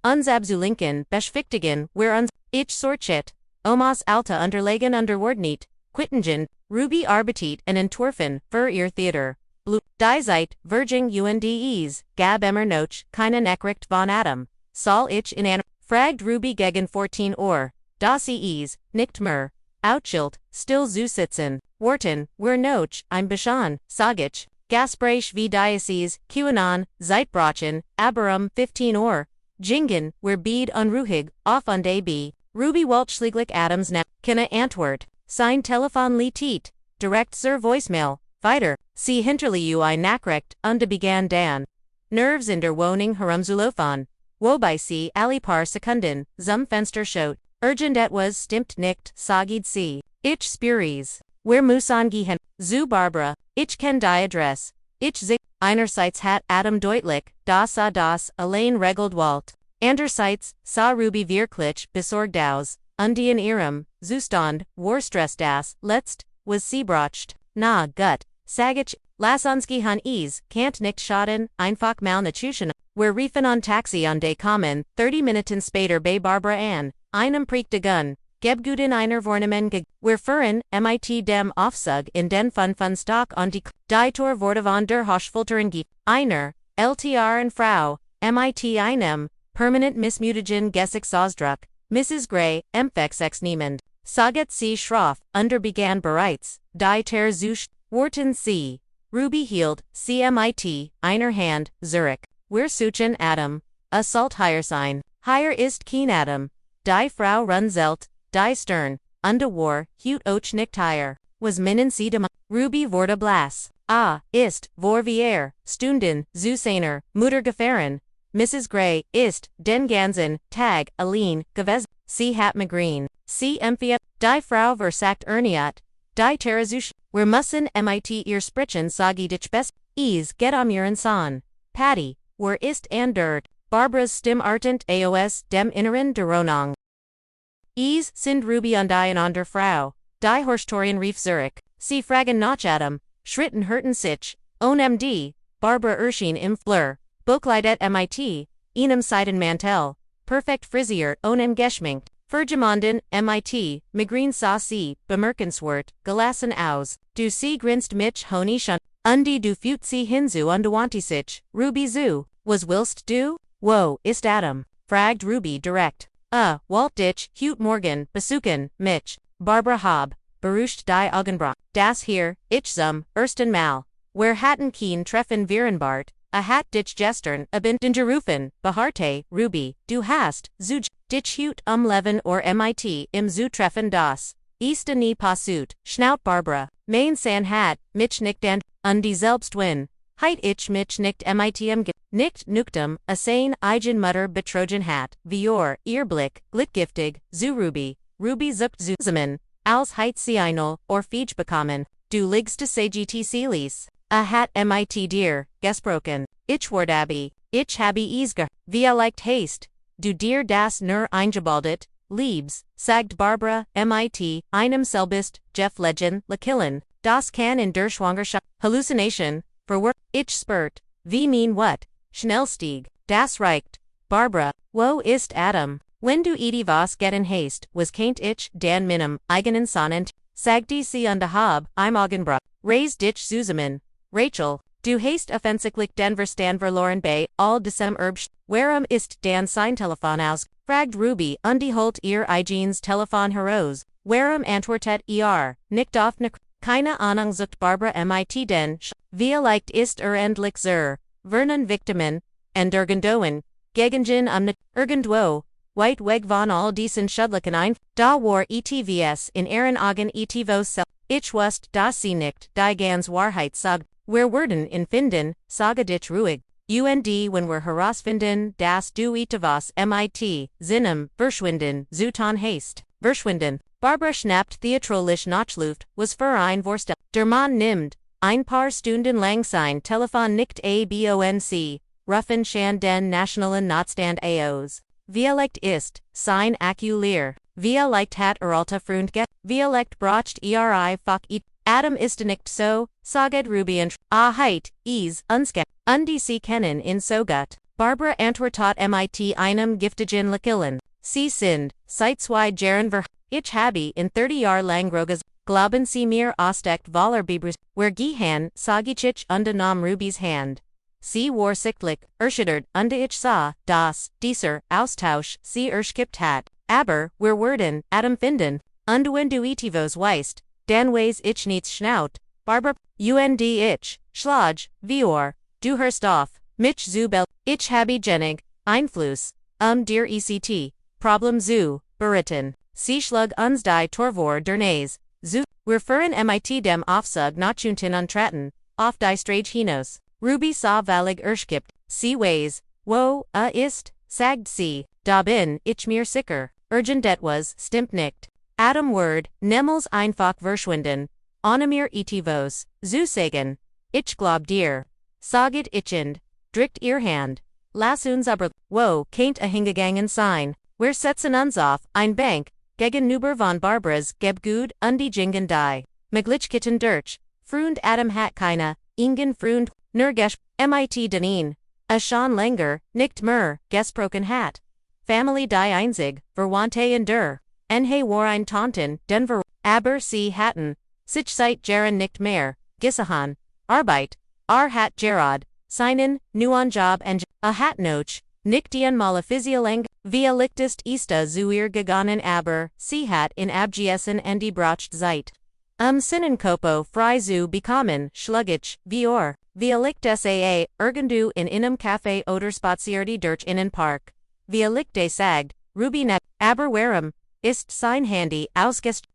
unsabzu linken, beschwichtigen, wer uns, ich sorchit, Omas Alta unterlegen unterwordnet, Quittingen, Ruby Arbitit and Entwerfen, für ihr Theater. Blue, die Zeit, Virging undes, gab immer noch, keine Nachricht von Adam. Soll ich in an, fragt Ruby gegen 14 das es, nicht mehr, outschilt, still zu sitzen, Wharton, wer noch, ein bisschen, sag ich, Gaspreich wie Diocese, QAnon, Zeitbrachen, aber 15 Jingen, wer beid unruhig, auf und ab. Ruby Welchschlieglich Adams na, keine Antwort, sein Telefon liet, direkt zur Voicemail, weiter, sie hinterlie ein Nachricht, und begann Dan. Nerves in der Wohnung herumzulaufen, wobei sie alle paar Sekunden, zum Fenster schaut, urgent etwas stimmt nicht, sagid sie, ich spüres, wer muss angehen, zu Barbara, ich kenn die Adresse, ich zig, einerseits hat Adam deutlich, das allein regelt Walt. Andererseits, sah Ruby wirklich besorgt aus, und in ihrem Zustand, war Stress das, letzt, was sie bracht, na gut, sag ich, lass uns gehen can't nicht schaden, einfach Malnutrition, wir riefen on Taxi on de kommen, 30 Minuten später bei Barbara an, einem Prieg Gun, gebguden einer Vornemen wir fuhren, mit dem Aufzug in den fun Stock on die Tor wurde von der Hochfilteren einer, LTR und Frau, mit einem, permanent Missmutagen Gesichtsausdruck, Mrs. Gray, empfex niemand, saget sie schroff, begann bereits, die Ter Zusch, Wharton sie, Ruby Hield, CMIT, einer Hand, Zurich. Wir suchen Adam. Assault higher sign. Higher ist kein Adam. Die Frau Runzelt, die Stern. Unde war, Hut och nicht higher. Was minnen sie dem. Ruby wurde blass. Ist, vor wir, Stunden, zu seiner, Mutter gefahren. Mrs. Gray, ist, den ganzen, Tag, Aline, gewesen. Sie hat migraine. Sie empfiehlt, die Frau versagt erniat. Die Terrazusch. Wir müssen mit ihr sprechen, sage dich best. Get am ihren Son. Patty, wer ist an dirt? Barbara's Stimme ardent AOS dem Inneren der Wohnung. Sind Ruby und die an der Frau. Die Horstorian Rief Zurich. Sie fragen nach Adam. Schritten hurten sich. OMD. Barbara Erschien im Fleur. Buchleidet mit. Einem Seidenmantel. Perfekt frisier onem geschminkt. Vergemonden, mit. Migraine sah sie, bemerkenswert, gelassen aus. Du sie grinst mich honisch undi du fühlt sie hinzu undewanti sich. Ruby zu. Was willst du? Wo ist Adam? Fragt Ruby direkt. Walt dich, Hute Morgan, besuchen, mich. Barbara Hobb, berucht die Augenbrauen. Das hier, ich zum, ersten Mal. Wer hatten keen treffen Virenbart, hat dich gestern, den gerufen, beharte, Ruby, du hast, dich Hute Leben or mit, im zu treffen das. Ist nie passut, schnaut Barbara, mein San hat, mich nicht die selbst win. Heit ich mich nicht mitm nicht nuktum, a sein eigen Mutter betrogen hat, vior, ihr Blick, glitgiftig, zu Ruby, Ruby zuckt zusammen, als heit sie einol, or Fiege bekommen, du liegst sagt Selis, hat mit dir, gesprochen, ich ward abi, ich habe isger, via leicht haste, du dir das nur eingebaldet, liebs, sagt Barbara, mit, einem selbst, Jeff Legend, lekillen, das kann in der Schwangerschaft, Hallucination, verwirrt, ich spurt, wie mean what, Schnellstieg, das reicht, Barbara, wo ist Adam, wenn du was in haste, was keint ich, dan minim, eigenen Sonant, sagte sie und hab, im Augenbrack, raise dich zusammen, Rachel, du hast offensichtlich den Verstand verloren bei, all diesem Erbsch, warum ist dan sein Telefon aus, fragt Ruby, holt ihr eigenes Telefon heraus, warum antwortet nicht auf keine Ahnung sucht Barbara mit den, vielleicht ist endlich Vernon Victimen, and irgendwoen, Gegengen irgendwo, weit weg von all diesen Schudlichen da war ETVS in ihren Augen etivos ich wust, dass sie nicht, die ganz Wahrheit sagt, wir werden in finden, sage dich ruhig, wenn wir herausfinden, dass du etwas mit, Sinem, verschwinden, zutan hast, verschwinden. Barbara schnappt theatralisch Nachluft, was für ein Vorstell. Der Mann nimmt, ein paar Stunden lang sein Telefon nicht abonc, rufen schon den nationalen Notstand aus. Vielleicht ist, sein Akku leer. Vielleicht hat alta Freund vielleicht bracht fach Adam ist nicht so, saget Ruby und heit, sie kennen in so gut. Barbara antwortet mit einem giftigen Lekillen. Sie sind, seit 2 Jahren ich habe in 30 Jahr lang rogas, glauben Sie mir ostekt Wallerbibers, wer gehan, sag ich nam Rubys Hand. Sie war sichtlich, erschüttert, ich sah, dass, dieser, Austausch, sie erschkippt hat, aber, wir werden, Adam finden, wenn du etivos weist, dann weiß ich nichts schnaut, Barbara, ich, schlag, vior, du hörst auf, mich zu ich habe genig, Einfluss, dir ect, Problem zu, beritten. Sie schlug uns die Torvor der Nase, wir fuhren mit dem Aufzug nachunten antraten, auf die Strage hinaus. Ruby sah valig erschkippt, sie weiß, wo, ist, sagt sie, da bin ich mir sicher, urgent etwas, stimmt nicht. Adam word, nemals einfach verschwinden, ohne mir etivos, zu sagen, ich glaub dir. Saget ichend, drückt ihr Hand, lass uns aber, wo, keint hingegangen sein, wir setzen uns auf, ein Bank, gegenüber von Barbaras Gebgut die Jingen die. Maglichkitten durch, Freund Adam hat keine, ingen Freund, nur mit Danin. A schon länger, nicht mehr, gesprochen hat. Family die einzig, verwandte in der. War ein Tanten, Denver, aber sie hatten, sich seit Jahren nicht mehr, gesahan, Arbeit, hat Gerard, seinen, neuen Job und hat noch, nicht einmal Physialang, via lichtest ista zuir gegangen aber, sie hat in abgessen die bracht Zeit. Sinnen Kopo Frei zu bekommen, schlugig, vior, via licht saa, irgendu in einem Café oder spazierte durch innen Park. Via licht de sagt, Ruby net, aber warum, ist sein Handy ausgest,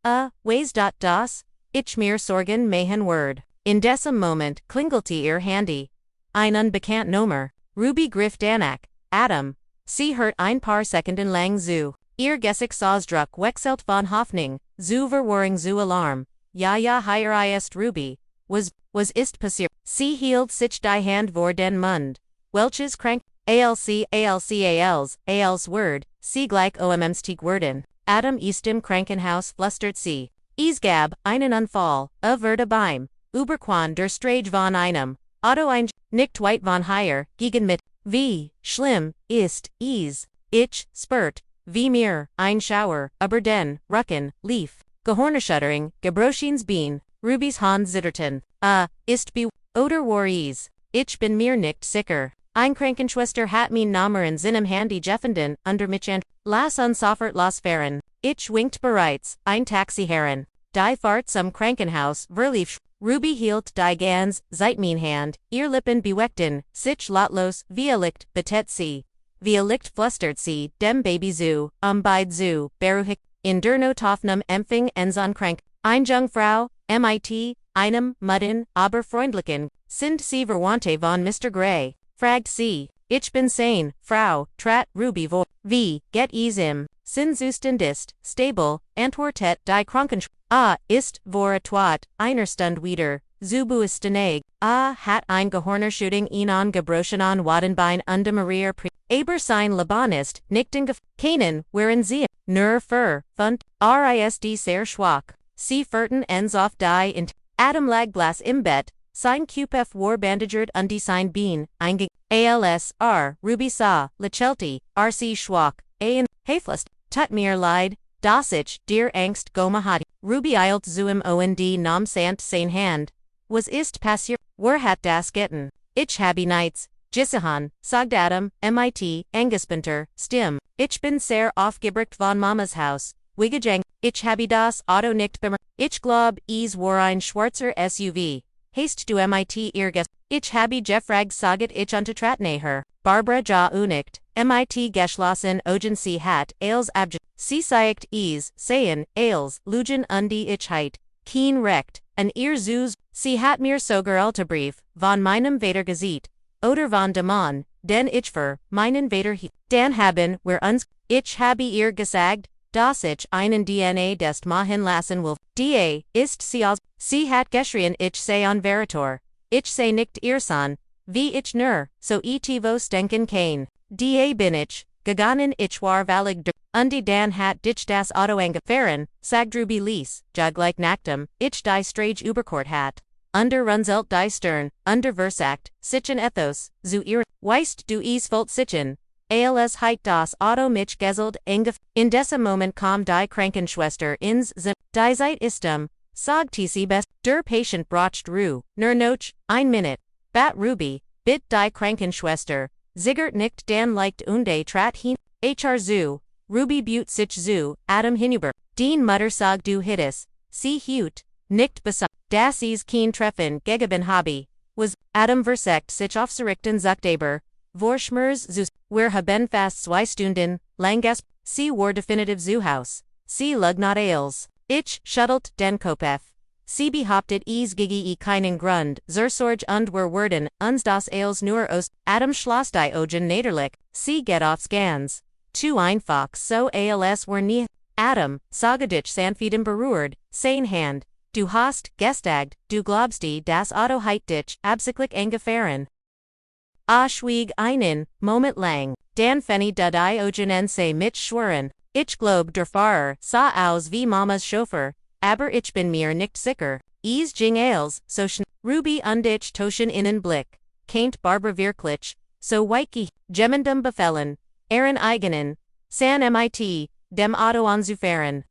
ways. Das, ich mir sorgen machen word. In diesem Moment klingelte ihr Handy. Ein unbekannt Nummer. Ruby griff danach, Adam. Sie hört ein paar Sekunden lang zu. Ihr Gesichtsaussdruck wechselt von Hoffnung, zu Verwirrung zu Alarm. Ja, hier ist Ruby. Was ist passiert? Sie hielt sich die Hand vor den Mund. Welches krank? als Word, sie gleich ommstig werden. Adam ist im Krankenhaus flüstert sie. Es gab einen Unfall, wurde beim Überquan der Strage von einem Auto nicht weit von hier, gegen mit. Wie schlimm ist es? Ich spürt, wie mir ein Schauer über den Rücken lief. Gehornerschüttering, gebrochens Bein, Rubys Hand zitterten. Ist oder war es? Ich bin mir nicht sicher. Ein Krankenschwester hat mein Namen in seinem Handy gefunden, under mich and lass uns sofort losfahren. Ich winkt bereits, ein Taxi heran. Die Fahrt zum Krankenhaus verlief. Ruby hielt die ganz, seit mein Hand, ihr Lippen beweckten, sich lotlos, via licht, betet sie. Via licht flüstert sie, dem Baby zu, beid zu, beruhig, in der Nothoffnung empfing en krank. Ein Jungfrau, mit, einem, mudden, aber freundlichen, sind sie Verwandte von Mr. Gray. Fragt sie, ich bin sane, Frau, trat Ruby vor. Wie, geht es im, sind Zustand stable, antwortet die Krankenschwester. Ist vor twat, einer Stund wieder, Zubu ist deneg, hat ein Gehornerschütting ihn an gebrochenen Wadenbein und Maria aber sein Labanist, nicht in Kanen, wären sie, nur für, fund, risd sehr schwach. Sie führten ens auf die in Adam lag blass im Bett, sein Qpf war bandagert und die sein Bein, Ruby sa, Lechelti, rc schwach, Heflust, tut mir leid, dass ich dir Angst gomahati. Ruby eilt zum und nam sant sein Hand. Was ist passiert? Wer hat das getan? Ich habe nichts, Gisahan, sagt Adam, mit, Angespanter, Stim. Ich bin sehr aufgebracht von Mamas Haus. Wigajang, ich habe das Auto nicht bemerkt. Ich glaub, es war ein schwarzer SUV. Hast du mit ihr Ich habe gefragt sagt ich untertratneher. Barbara ja unikt, mit geschlossen ogen sie hat, als abj. Sie zeigt es, seien, als, lugen die ich heit. Keen recht, an ihr Zuz, sie hat mir sogar Brief, von meinem Vater gesieht. Oder von dem den ich für, meinen Vater Dan haben, wir uns, ich habe ihr gesagt, dass ich einen DNA test machen lassen will. Ist sie als, sie hat geschrien ich sei an Veritor. Ich sei nicht ihr Son, wie ich nur, so vo denken kann. Bin ich, gegangen ich war valid und Dan hat dich das Auto angefahren, sagt Ruby Lies, gleich nachdem, ich die Strage überkort hat. Under runzelt die Stern, under versagt, sichen ethos, zu ihr, weißt du es volt sichen. Als heit das Auto mich geselt in diesem Moment kam die Krankenschwester ins Zimmer. Die Zeit istem, sagt sie best, der Patient braucht Ruhe, nur noch, ein Minute. Bat Ruby, bit die Krankenschwester, Ziggert nicht Dan leicht unde trat hin, zu, Ruby but sich zu, Adam hinüber, den Mutter sag du hittis, sie hut, nicht besagt, das is keen treffen gegen Hobby, was, Adam versekt sich aufzurichten Zuchteber, Vorschmers zu, wir haben fast 2 Stunden, langas, sie war definitiv zu Haus, sie lugnat als, ich schuttelt den Kopf. Sie behauptet es gigi keinen Grund, zur Sorge und wir werden uns das als nur aus, Adam schloss die Augen niederlich, sie geht aufs Ganz. Zu einfach so als wir nie, Adam, sage dich sanften beruhrt, sein Hand, du hast gestagt, du glaubst das Auto heit dich, absichtlich angefahren. Schwieg einen, Moment lang, Dan fenny die Augen en se mit schwören, ich glaub der Fahrer sah aus wie Mamas Chauffeur, aber ich bin mir nicht sicher. Es ging als, so schn, Ruby und ich toschen innen Blick, keint Barbara wirklich, so weiki, gemendem befehlen, eigenen, san mit, dem Auto anzufahren,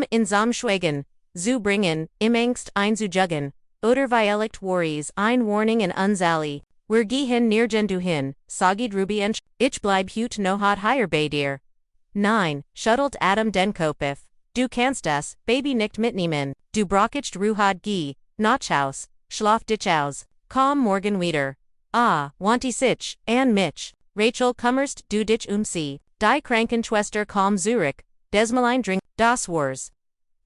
in Schweigen, zu bringen, im Angst einzujuggen, oder violet worries ein Warning in Unzali, wir gehen nirgendu hin, sagid Ruby und ich bleib hut no hat higher bei dir. 9. Schuttelt Adam den Kopf. Du kannst das, Baby nicht mitnehmen. du Brockigt Ruhad Gi, Nachhaus, Schlaf dich aus, Komm morgen wieder. Wanti sich, Ann Mitch, Rachel kummerst du dich sie, die Krankenschwester komm Zurich, Desmalein drink, das Wars.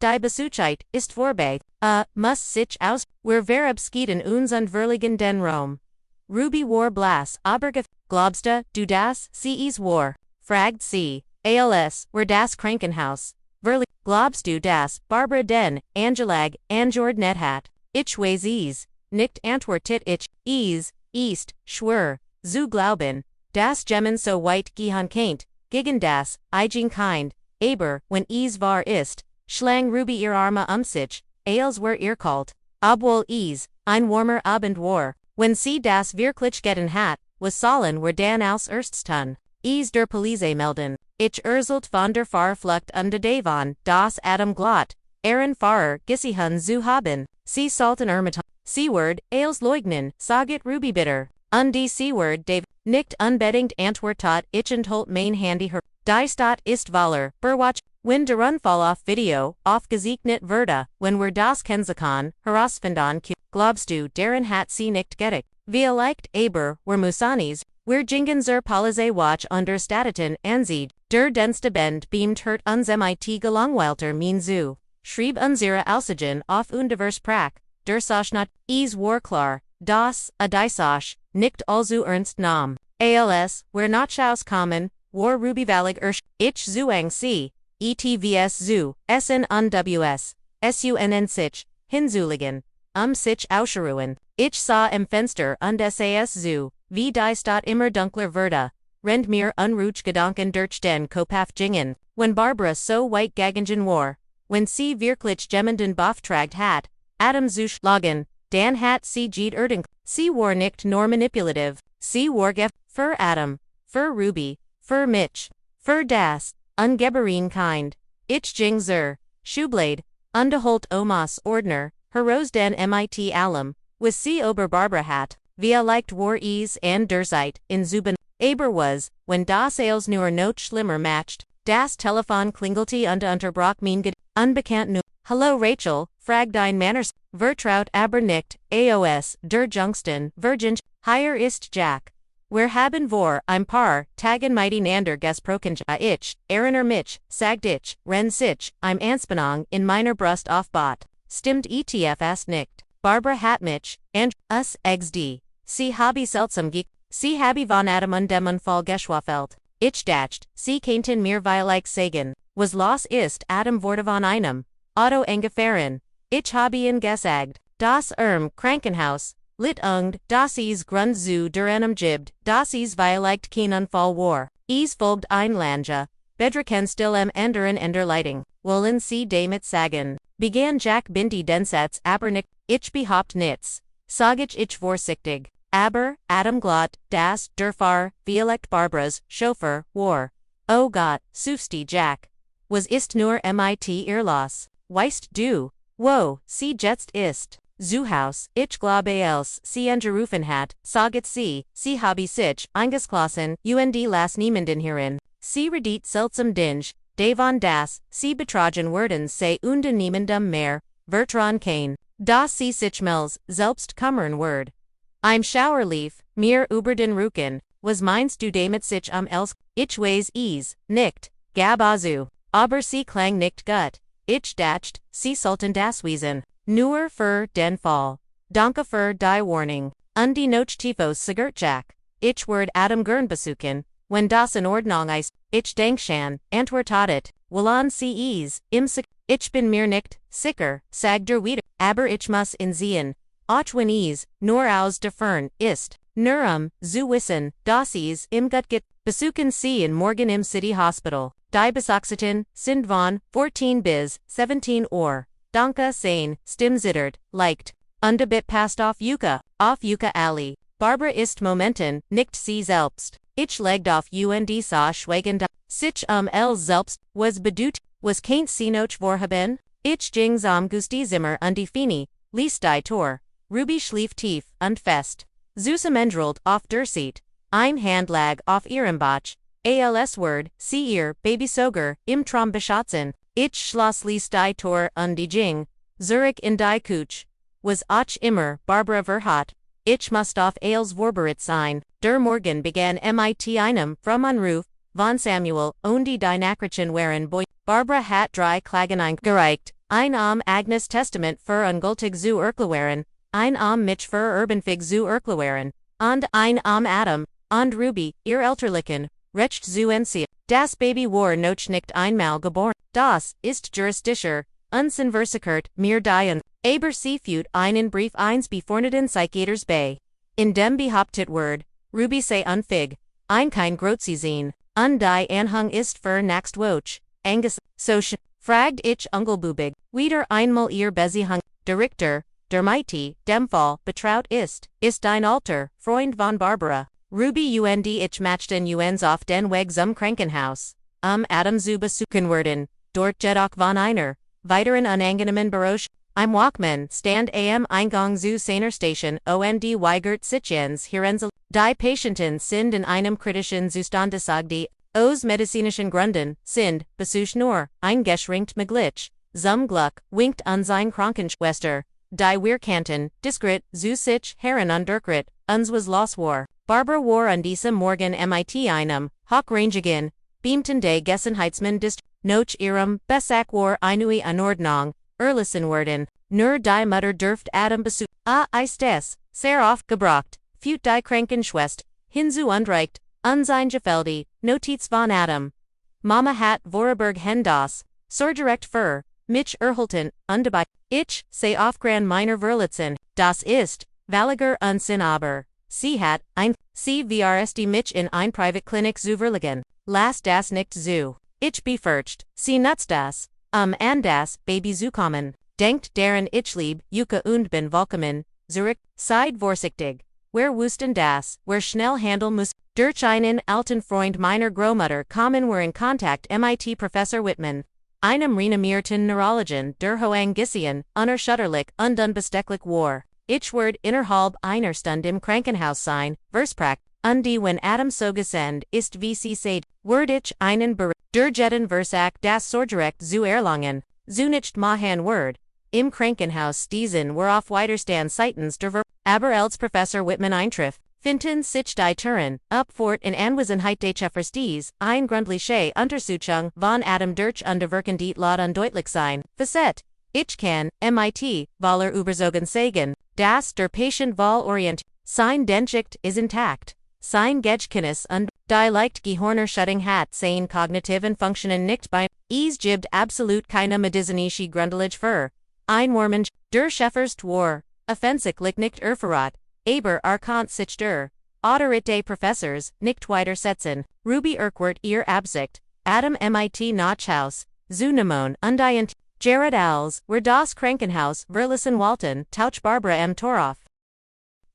Die Besuchheit ist vorbei, muss sich aus, wir verabschieden uns und verlegen den Rom. Ruby war blass, Abergef, glaubste, du das, CE's war, fragt sie, als, wer das Krankenhaus, verlig, glaubst du das, Barbara den, Angelag, Anjord nethat, ich weiß es, nicht antwortet ich, ist, schwör, zu glauben, das Gemmen so weit gehen kennt, gegen das, eigen kind, aber, wenn es wahr ist, schlang Ruby ihr Arme sich, als wer ihr kalt, obwohl es, ein warmer Abend war, wenn sie das wirklich getan hat, was sollen wir dann als erstes tun, es der Police melden, ich erzählt von der Fahrflucht und davon, das Adam glott, Fahrer gesiehen zu haben, sie sollten C-word, als leugnen, saget Ruby bitter, und die C-word Dave, nicht unbedingt antwortet ich und holt mein Handy her, die Stadt ist Waller, Berwatch, wenn der Unfall auf Video, aufgezeichnet wurde, wenn wir das Kennzeichen, herausfinden, glaubst du, deren hat sie nicht gettig, vielleicht, aber, wir Musanis, wir jingen zur Police Watch under Statuten ansied, der Denste Bend beamt hört uns mit gelangweilter min zu, schrieb unsere Aussigen auf undivers Prack, der Sachnat, es war klar, das, die Sach, nicht allzu ernst nahm, als, wer Nachhaus kommen, war Ruby Valig ich zuang sie, etvs zu, sn unws, sunn sich, hinzuligen, sich ausruhen, ich sah im Fenster und sas zu, wie die Stadt immer dunkler wurde, rend mir unruhig Gedanken durch den Kopf gingen, wenn Barbara so weit gegangen war, wenn sie wirklich jemanden beauftragt hat, Adam zu schlagen, dann hat sie sie war nicht nur manipulativ, sie war für Adam, für Ruby, für mich, für das, ungeberine kind, ich ging zur Schublade, unterholt Omas Ordner, heraus den mit allem, was sie ober Barbara hat, vielleicht war es an der Zeit, in Zuben, aber was, wenn das als nur noch schlimmer matcht, das Telefon klingelte und unterbrach mein unbekannt nu. Hallo Rachel, frag dein Manners, vertraut aber nicht, aos, der Jungsten, Virgin, hier ist Jack. Wir haben vor ein paar Tagen miteinander gesprochen, ich, erinnere mich, sagt ich, ren sich, Anspannung in meiner Brust aufbot, stimmt etfs nicht, Barbara hat mich, and, us, xd, sie habe seltsam sie habe von Adam und dem Unfall geschwafelt, ich dacht, sie kannten mir vielleicht sagen, was los ist Adam wurde von einem, Auto angefahren, ich habe ihn gesagt, das Krankenhaus, lit das is Grund zu der einem Gibd, das is vielleicht kein Unfall war, es folgt ein Lange, bedrecken still anderen Leitung, wollen sie damit sagen, begann Jack Binti Densetz aber nicht, ich behaupt nichts, sag ich vorsichtig, aber, Adam glott, das, der Fahr, vielleicht Barbaras, Chauffeur, war, oh Gott, sufsti Jack, was ist nur mit ihr los, weißt du, wo, sie jetzt ist. Zuhaus, ich glaube als sie angerufen hat, sagt sie habe sich eingeschlossen, und las niemanden hierin. Sie redet seltsam Dinge, davon das, sie betrogen werden sei und niemandem mehr, vertrauen kann, dass sie sich mels, selbst kümmern wird. Im Schauerlief, mir über den Rücken, was meinst du damit sich els, ich weiß es, nicht, gab azu, aber sie klang nicht gut, ich dacht, sie sollten das wissen. Nur für den Fall. Danke für die Warning. Und die Notitivos sagt Jack. Ich werde Adam gern besuchen, wenn das in Ordnung ist. Ich denk schon, antwortet, wollen sie es, ich bin mir nicht sicher, sagt er wieder, aber ich muss ihn sehen. Auch wenn es, nur aus der Fern, ist, nur zu wissen, dass es im gut geht, besuchen sie ihn morgen im City Hospital. Die Besuchszeiten sind von 14 bis 17 Uhr. Danke sein, stim zittert, liked, und bit passt auf Yuka Alley. Barbara ist momentan, nicht sie selbst. Ich legd auf und sa Schweigen da. Sich el selbst, was bedut, was keint sie noch vorhaben? Ich ging Gusti Zimmer und die Fini, ließ die Tor. Ruby schlief tief und fest. Zusammendrollt auf der Seat. Ein Hand lag auf ihrem Bauch. Als Word, sie ihr Babysoger, im Traum beschatzen. Ich schloss ließ die Tor und die ging, Zurich in die Kuch. Was auch immer, Barbara Verhat. Ich muss auf alles vorbereitet sein. Der Morgen began mit einem from Anruf, von Samuel, und die Nachrichten waren boy. Barbara hat drei Klagen eingereicht. Ein Agnes Testament für ungültig zu erklären, ein mich für urbanfig zu erklären, und ein Adam, und Ruby, ihr Elterlichen, recht zu entziehen. Das Baby war noch nicht einmal geboren. Das ist juristischer, unsinversikert, mir dien. Aber sie führt einen Brief eins bevorneten Psychiaters bei. In dem behauptet Word, Ruby sei unfig, ein kein Grotzisehen, und die Anhang ist für nächst Woche, Angus, so fragt ich Ungelbubig, wieder einmal ihr Beziehung, der Richter, der Mighty, dem Fall, betraut ist dein Alter, Freund von Barbara. Ruby und ich machten uns auf den Weg zum Krankenhaus. Adam zu besuchen werden, dort jedoch von einer, weiteren unangenehmen Berosch. Im Walkman stand am Eingang zu seiner Station und weigert sich ins Hirensel. Die Patienten sind in einem kritischen Zustand die, aus medizinischen Gründen, sind, besuch nur, eingeschränkt möglich. Zum Glück, winkt an sein Krankenschwester, die wir kannten, diskret, zu sich herunterkrit, uns was los war. Barbara war an diesem Morgen mit einem, hochrangigen, beamten des Gesundheitsministeriums, noch ihrem Besuch war eine Anordnung, erlassen worden, nur die Mutter dürft Adam besuchen. Ist es, sehr oft gebraucht, führt die Krankenschwester, hinzu und unseingefältig, Notiz von Adam. Mama hat Vorarlberg hen das, Sorgerecht für, mich erhalten, und dabei, ich, sei aufgran meiner Verletzung, das ist, Valliger Unsinn aber. Sie hat, sie VRSD mich in ein Privatklinik zu verlegen. Las das nicht zu. Ich befürcht, sie nutzt das, and das Baby zu kommen. Denkt deren ich lieb, Yuka und bin willkommen, Zurich, seid vorsichtig. Wer wussten das, wer schnell handeln muss. Durch einen alten Freund meiner Großmutter kommen wir in Kontakt mit Professor Whitman. Einem renommierten Neurologen, der Hoang Gissien, unerschütterlich und unbestechlich war. Ich werd innerhalb einer Stunde im Krankenhaus sein, Versprach, und die wenn Adam so gesend ist wie sie seid, werd ich einen Bericht der Jetten Versach das Sorgerecht zu erlangen, zu nicht machen werd. Im Krankenhaus diesen war auf Widerstand seitens der aber als Professor Whitman eintrifft, finden sich die Türen, fort in Anwesenheit des Verstehs, ein gründliche Untersuchung von Adam durch unterwirken die Laut undeutlich sein, facet. Ich kann, Waller überzogen sagen, dass der Patient wahlorient, sein Denkschicht ist intakt, sein Gedächtnis und die leicht Gehirnerschüttung hat sein kognitiven Funktionen nicht bei, es gibt absolut keine medizinische Grundlage für. Ein Mensch, der Schäferst war, offensichtlich nicht erfahrt, aber konnte sich der Autorite Professors nicht widersetzen. Ruby Urquhart ihr Absicht, Adam mit Nachhaus, Zunemon und die Jared als, wer das Krankenhaus, verlassen Walton, tauch Barbara Toroff.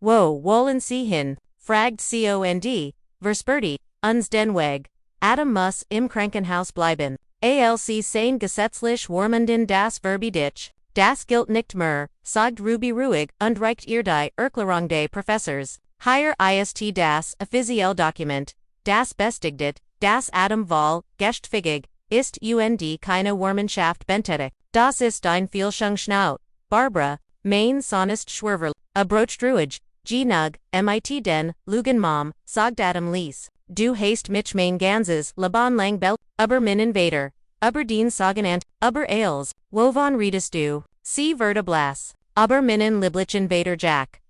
Wo wollen Sie hin, fragt Cond, versperti, uns den Weg. Adam muss im Krankenhaus bleiben. Alc sein gesetzlich warmenden das Verbiditch. Das gilt nicht mehr, sagt Ruby ruhig, und reicht ihr die Erklärung des Professors. Hier ist das offizielle Dokument, das bestätigt, dass Adam Wahl, gestfigig, ist und keine Warmenschaft bentätigt. Das ist ein Fehlschungschnaut. Barbara, mein sonest Schwerver, Brochtruig, Gnug, mit den, Lugan Mom, sagt Adam Lies. Du hast mich mein ganzes, Laban lang belt, aber min Invader, aber den Sagenant, aber Ailes, wovon redest du, sie Verta Blas, aber minen Liblich Invader Jack.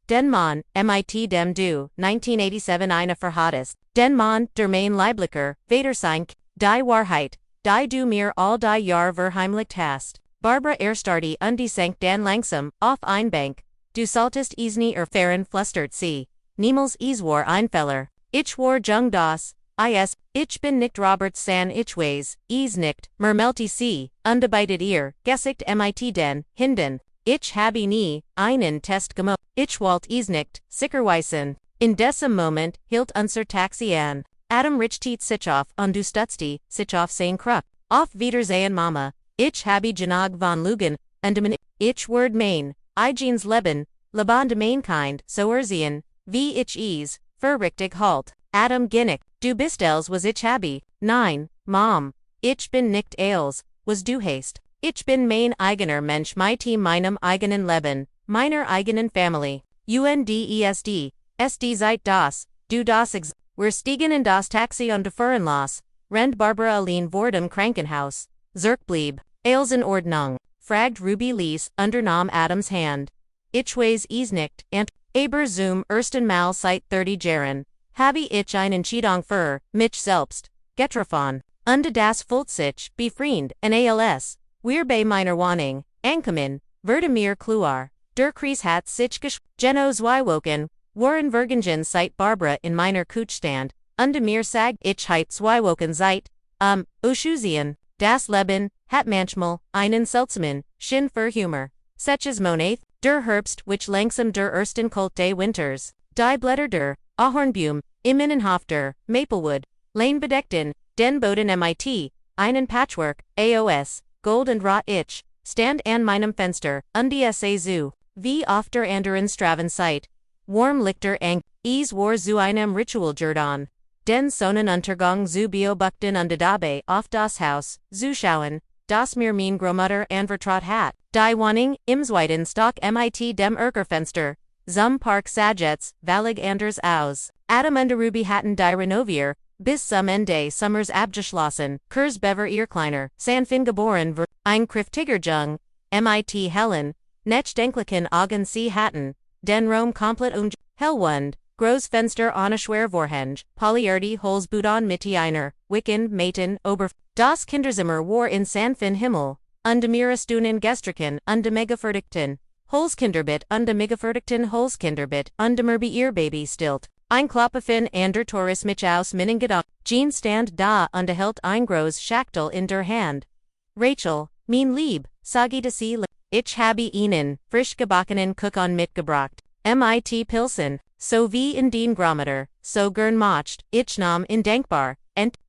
Den Mann, mit dem du, 1987 eine Verhattest, den Mann, der mein Leiblicher, Vader sein, die Wahrheit, die du mir all die Jahr verheimlicht hast. Barbara erstarti und die sank dann langsam, auf ein Bank. Du solltest nie erfahren flüstert sie. Niemals war ein Feller. Ich war jung das, ich bin nicht Robert San ich weiß, nicht, mermelti sie, unbeitet ihr, gesicht mit den, hinden. Ich habe nie, einen Test gemacht. Ich wollt nicht, sicherweisen. In diesem Moment, hielt unser Taxi an. Adam richtet sich auf und du stutzte, sich auf sein Krug. Auf Wiedersehen Mama. Ich habe genug von Lugan, und ich werd mein, Igens Leben, Leban de mein Kind, so ersehen, wie ich es, verrichtig halt. Adam Ginnick, du bist els was ich habe. Nein, Mom. Ich bin nicht els, was du hast. Ich bin mein eigener Mensch mit meinem eigenen Leben, meiner eigenen Family. UNDESD, SD Zeit das, du das ex. Wir stiegen in das Taxi und fuhren los. Rend Barbara allein vor dem Krankenhaus. Blieb. Alles in Ordnung. Fragt Ruby Lies, unternahm Adams Hand. Ich weiß es nicht, und, aber zum ersten Mal seit 30 Jahren, habe ich einen Entscheidung für mich selbst getroffen. Und das fühlt sich befriend und als, wir bei meiner Wohnung ankommen, wurde mir klar, der Kreis hat sich Geno Zweiwochen, waren Vergangen seit Barbara in meiner Couch stand, und mir sagt ich heit Zweiwochen seit, Oshusien, das Leben, hat manchmal, einen seltsamen, Sinn für Humor. Setches Monat, der Herbst, which langsam der ersten Kult des Winters, die Blätter der, Ahornbaum, im Innenhof der, Maplewood, Lane bedeckten, den Boden mit, einen Patchwork, AOS, Gold und Rot ich, stand an meinem Fenster, und zu, wie oft der anderen Straven Zeit, warm Lichter ang, war zu einem Ritual Jordan. Den Sonnenuntergang zu beobachten und dabei auf das Haus zu schauen, das mir mein Großmutter anvertraut hat. Die Wohnung im zweiten Stock mit dem Erkerfenster, zum Park Sajets, Valig anders aus. Adam und Ruby hatten die Renovier, bis zum Ende Sommers abgeschlossen, Kurs Bever ihr kleiner, Sanfin geboren ein kräftiger Jung, mit Helen, nicht denklichen Augen sie hatten, den Raum komplett Hellwund. Groß Fenster ohne Schwervorhänge, Polyardi Holzbudon mit einer, Wicken, Maten, das Kinderzimmer war in Sanfin Himmel, und mir Stunden gestrichen, und megafertigten, Holzkinderbett und megafertigten Holzkinderbett, und mir ihr Baby stilt. Ein Klopfen an der Toris mich aus meinen Gedanken. Jean stand da und hält ein groß Schachtel in der Hand. Rachel, mein Lieb, sagte sie, ich habe ihnen, frisch gebackenen Kuchen mitgebracht. Mit Pilsen. So wie in den Großmutter, so gern mocht, ich nahm in denkbar,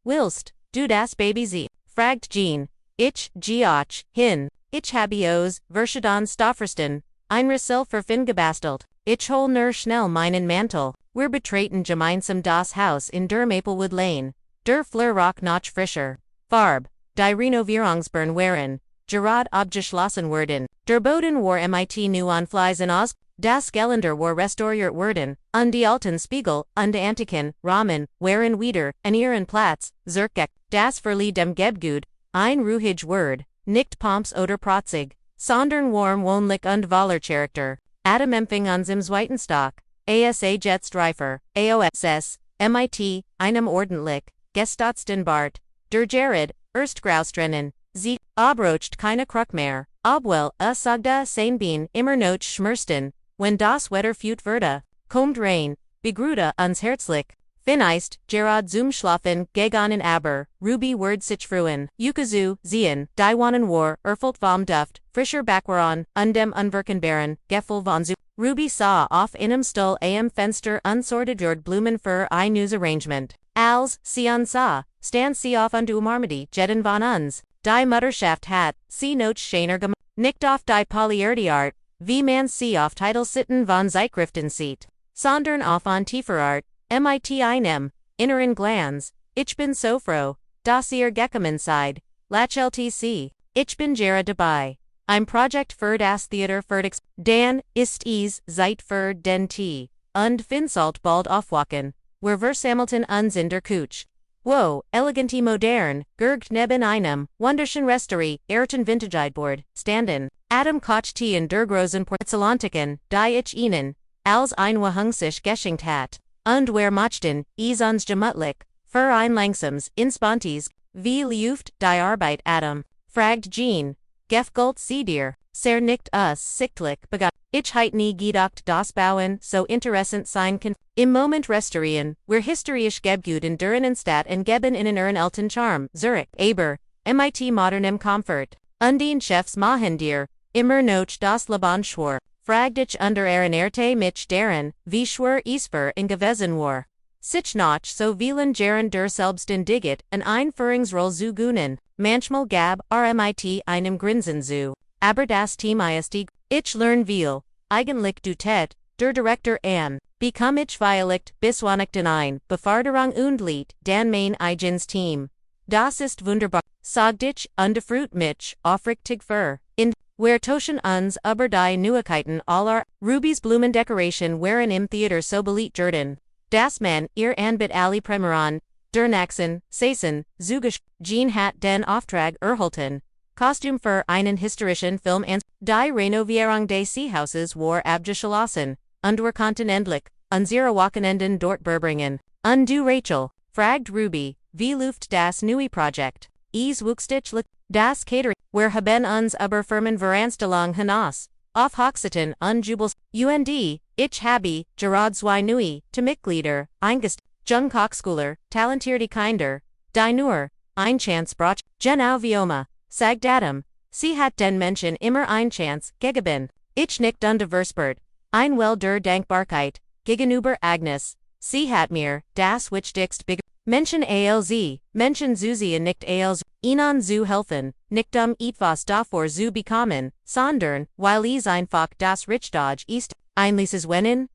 willst, du das Baby sie, fragt Jean, ich, geoch, hin, ich habe os, verschieden Stoffersten, ein Rissel für Finn gebastelt, ich hol nur schnell meinen Mantel, wir betreten gemeinsam das Haus in der Maplewood Lane, der Fleur rock noch frischer, Farb, die Renovierungsbern waren, gerade abgeschlossen worden, der Boden war mit neuen Fliesen aus. Das Geländer war restauriert worden, und die alten Spiegel, und Antiken, Rahmen, waren wieder, an ihren Platz, zurückgekehrt. Das verlieh dem Gebgut, ein ruhig Wort, nicht Pomps oder Protzig, sondern warm wohnlich und voller Charakter. Adam empfing uns im zweiten Stock, asa jetzt reifer, aoss, mit, einem ordentlich, gestatzten Bart, der Jared, erst Graustrennen, sie, abrocht keine Krug mehr, obwohl, sagda sein Bein immer noch schmersten. Wenn das Wetter fut wurde, kommt rein, begrüßte uns herzlich, Finneist, Gerard zum Schlafen, gegangen aber, Ruby word sich frühen, Yukazu, sehen, die Wohnen war, erfüllt vom Duft, frischer Backwaron, und dem unverkennbaren, Gefühl von zu. Ruby sah auf einem Stuhl am Fenster unsortiert Blumen für ein neues Arrangement. Als sie uns sah, stand sie auf und umarmte jeden von uns, die Mutterschaft hat, sie noch schöner gemacht, nicht auf die Polyardi Art, wie man sie auf Titel sitten von Zeitschriften sieht, sondern auf an tiefer Art, mit einem inneren Glanz. Ich bin so froh, dass ihr gekommen seid, LTC. Ich bin Jera dabei. Ein Projekt für das Theater fertig. Dann ist es Zeit für den Tee, und Finselt bald aufwachen. Wir versammelten uns in der Couch. Wo, elegante modern, gergt neben einem, wunderschön Restaurant, Ayrton Vintageidboard, standen. Adam kocht Tee in der großen Porzellantiken, die ich ihnen, als ein Wahungsich geschenkt hat. Und wer mochten, es uns gemütlich, für ein langsames, inspantes, wie liuft die Arbeit Adam, fragt Jean, gefgult sie dir, sehr nicht us sichtlich begann. Ich heit nie gedacht das Bauen so interessant sein kann. Im Moment restaurieren, wir historisch gebgut in der Innenstadt und geben ihnen ihren alten Charme, Zurich, aber, mit modernem Comfort. Und den Chefs machen dir, immer noch das Leben schwor, fragt ich unter erinnerte mich daran, wie schwer es für ihn gewesen war. Sich noch so vielen Jahren der selbsten Digit und Einführungsroll zu gönnen, manchmal gab mit einem Grinsen zu, aber das Team ist, ich lern viel, eigentlich du tät, der Direktor an, bekam ich vielleicht biswanigten ein, Beförderung und Lied, dann mein eigenes Team. Das ist wunderbar. Sagdich, undefruit mich, aufrichtig für. In where Toschen uns über die Neuigkeiten aller Ruby's Blumendekoration waren im Theater so beliebt Jordan. Das man, ihr Anbit Ali Premeron, Dernaxen, Saisen, Zugisch, Jean hat den Auftrag erhalten. Kostüm für einen historischen Film und die Renovierung des Seehauses war abgeschlossen. Unterkontinentlich, unsere Wochenenden dort verbringen. Du Rachel, fragt Ruby, wie läuft das neue Projekt? Wuchstich das Catering, where haben uns über Firmenveranstaltung hinaus. Auf Hochzeiten Jubels, ich habe, gerade zwei neue, Mitglieder, eingest, Jung Kochschüler, talentierte Kinder, die nur, ein Chance brach, genau Vioma, sagt Adam, sie hat den Menschen immer ein Chance, gegeben. Ich nicht undiversbert, ein well der Dankbarkeit, gegenüber Agnes, sie hat mir, das wichtigst big, Menschen alz, Menschen Susie nicht alz, ihnen zu helfen, nicht etwas davor zu bekommen, sondern, weil es einfach das Richtige ist, einlises wennen,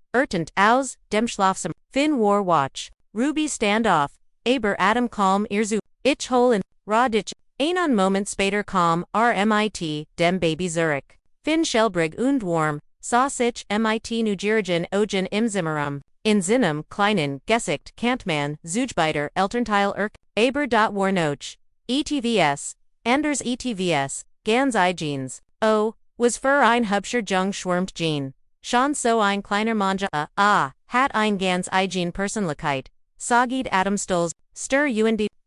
aus, dem Schlafzimmer, fin war watch, Ruby stand off, aber Adam calm zu, ich holen, Radich, einen Moment später kam, RMIT, dem Baby Zurich, fin Schellbrig und warm, Sausage MIT Nugerigen Ogen im Zimmerum. In seinem kleinen Gesicht kennt man Zugbeider Elternteil aber war noch. ETVS, Anders ETVS, ganz Jeans. Oh, was für ein hübscher Jung schwärmt Jean. Schon so ein kleiner Manja, hat ein ganz eigen Persönlichkeit. Sagid Adam Stolz,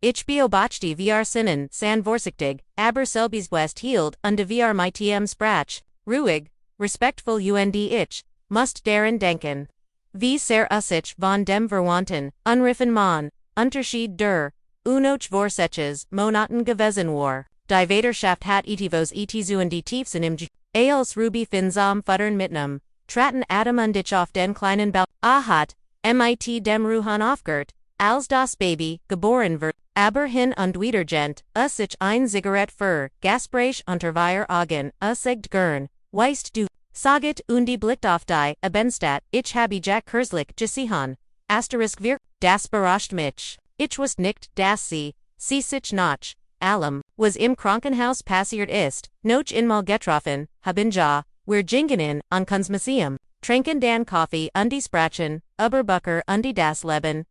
ich beobachte VR Sinnen, san vorsichtig, aber selbst West hielt, VR mit Sprach, ruhig, respektvoll ich, must daran denken. Wie sehr sich von dem Verwandten, unriffen man, Unterschied der, unoch Vorsätze, Monaten gewesen war. Die Vaterschaft hat etivos zu die Tiefsen im als Ruby finsam futtern mitnem, traten Adam und ich auf den kleinen Ball, hat, mit dem Ruhan aufgehört, als das Baby, geboren wird, aber hin und wieder gent, sich ein Zigarette für, Gespräch unter wir Augen, sagt gern, weißt du, Saget und blickt auf die Ebenstadt, ich habe Jack Kurzlich gesehen. Wir, das überrascht mich. Ich wusste nicht, dass sie sich nach allem, was im Krankenhaus passiert ist, noch einmal getroffen, haben wir gingen an Kunstmuseum, trinken den Kaffee und sprachen, über Bücher und das Leben,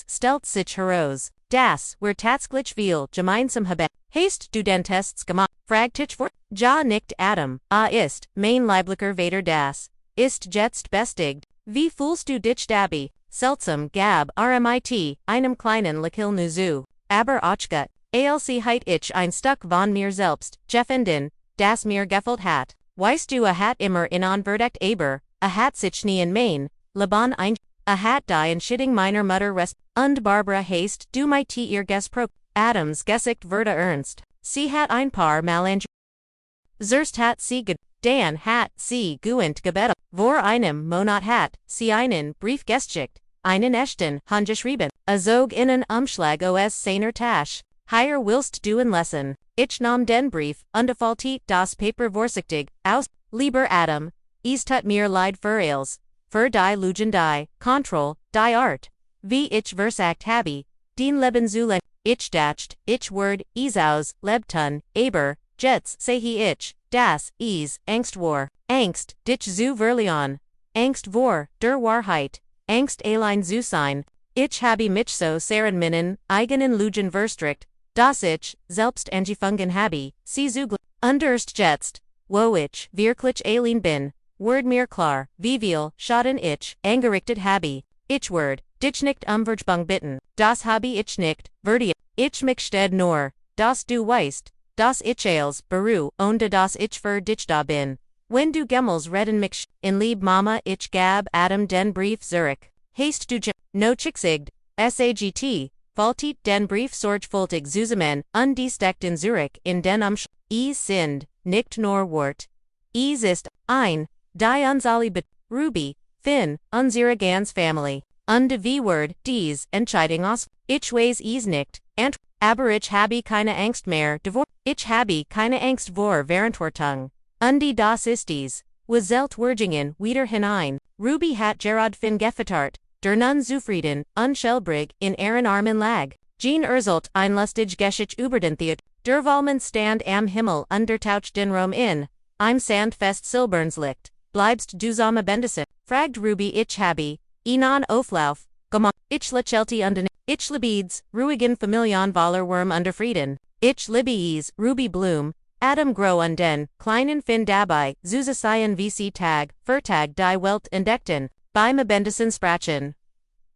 stellt sich heraus, das, wir tatsächlich viel gemeinsam haben. Hast du den Tests gemacht? Fragt ich vor. Ja nicht Adam, ist, mein lieblicher Vater das, ist jetzt bestigt. Wie fühlst du dich dabei? Seltsam gab RMIT, einem kleinen Lakil Nuzu. Aber Ochka, heit ich ein Stück von mir selbst, Jeffenden, das mir gefällt hat. Weißt du hat immer in verdeckt aber, hat sich nie in Main, Laban ein, hat die Entscheidung meiner Mutter und Barbara hast du mit ihr Gespro. Adams Gesicht wurde ernst. Sie hat ein paar Malang. Zerst hat sie Dan hat sie guent gebet. Vor einem Monat hat sie einen Brief geschickt. Einen echten handgeschrieben. Azog einen Umschlag os seiner Tasch. Hier willst du en Lesson. Ich nahm den Brief und faltit das Paper vorsichtig aus. Lieber Adam, es tut mir leid für alles. Für die Lugend die Kontroll, die Art. Wie ich versagt habe. Den Leben zu Ich dacht, ich word, aus, lebtun, aber, jetzt sehe ich, das, Angst war, Angst, dich zu verlieren, Angst vor, der Wahrheit, Angst allein zu sein, ich habe mich so sehr in meinen eigenen Lügen verstrickt, dass ich, selbst angefangen habe, sie zu underst jetzt, wo ich, wirklich allein bin, word mir klar, wie viel, Schaden ich, angerichtet habe, ich word, dich nicht Vergebung bitten, das habe ich nicht, verdi, ich mich stead nur, das du weißt, das ich als, beru, und das ich für dich da bin. Wenn du Gemmels redden mich, in lieb Mama ich gab Adam den Brief Zurich, hast du no chicksigt, sagt, faltit den Brief sorgfältig zusammen, und steckt in Zurich in den sind, nicht nur Wort. Ist, ein, die uns alle Ruby, Finn, unsere ganz Family. Und wie word, dies, Entscheidung aus, ich weiß nicht, aber ich habe keine Angst mehr, ich habe keine Angst vor Verantwortung. Und das ist dies, was Zeltwürgingen wieder hinein, Ruby hat Gerard Finn gefüttert, der nun zufrieden, und Schellbrig in ihren Armen lag. Jean Erzelt einlustig Geschichte über den Theat, der Wallmann stand am Himmel untertaucht den Rom in, im Sand fest Silbernslicht, bleibst du zame Bendisse, fragt Ruby ich habe, Inan Auflauf, gemacht, ich lächelte und ich liebes, ruhigen Familien Waller Wurm under Frieden, ich liebes, Ruby Bloom, Adam Grow und den, kleinen Finn dabei, Zusaseien VC Tag, Vertag die Welt entdeckten, beim Bendisen Sprachen.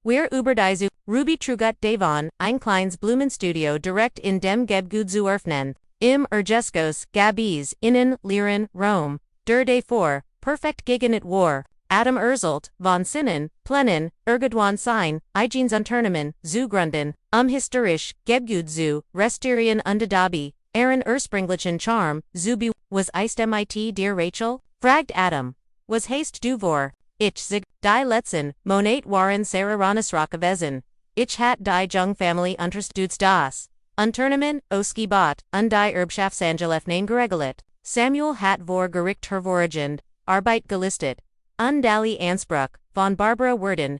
Wir über diese, Ruby Trugut Davon, ein kleines Blumenstudio direkt in dem Gebgut zu eröffnen, im Ergeskos, Gabis, innen, Lieren, Rome, der Day 4, perfekt gegen it war, Adam Erzelt, von Sinnen, Plennen, Ergedwan sein, Eigens Unternehmen, zu gründen, historisch, Gebgut zu, restaurieren und Dabi, Aaron Urspringlichen Charm, Zubi, was eist mit dear Rachel? Fragt Adam. Was haste du vor? Ich zig, die letzten, Monat waren Sarah Ranesrockavesen. Ich hat die Jung Family unterstützt das. Unternehmen, Oski bot, und die Erbschaftsangeleifnen geregelt. Samuel hat vor Gericht hervorgegend, Arbeit gelistet. Dali Ansbruck, von Barbara Worden,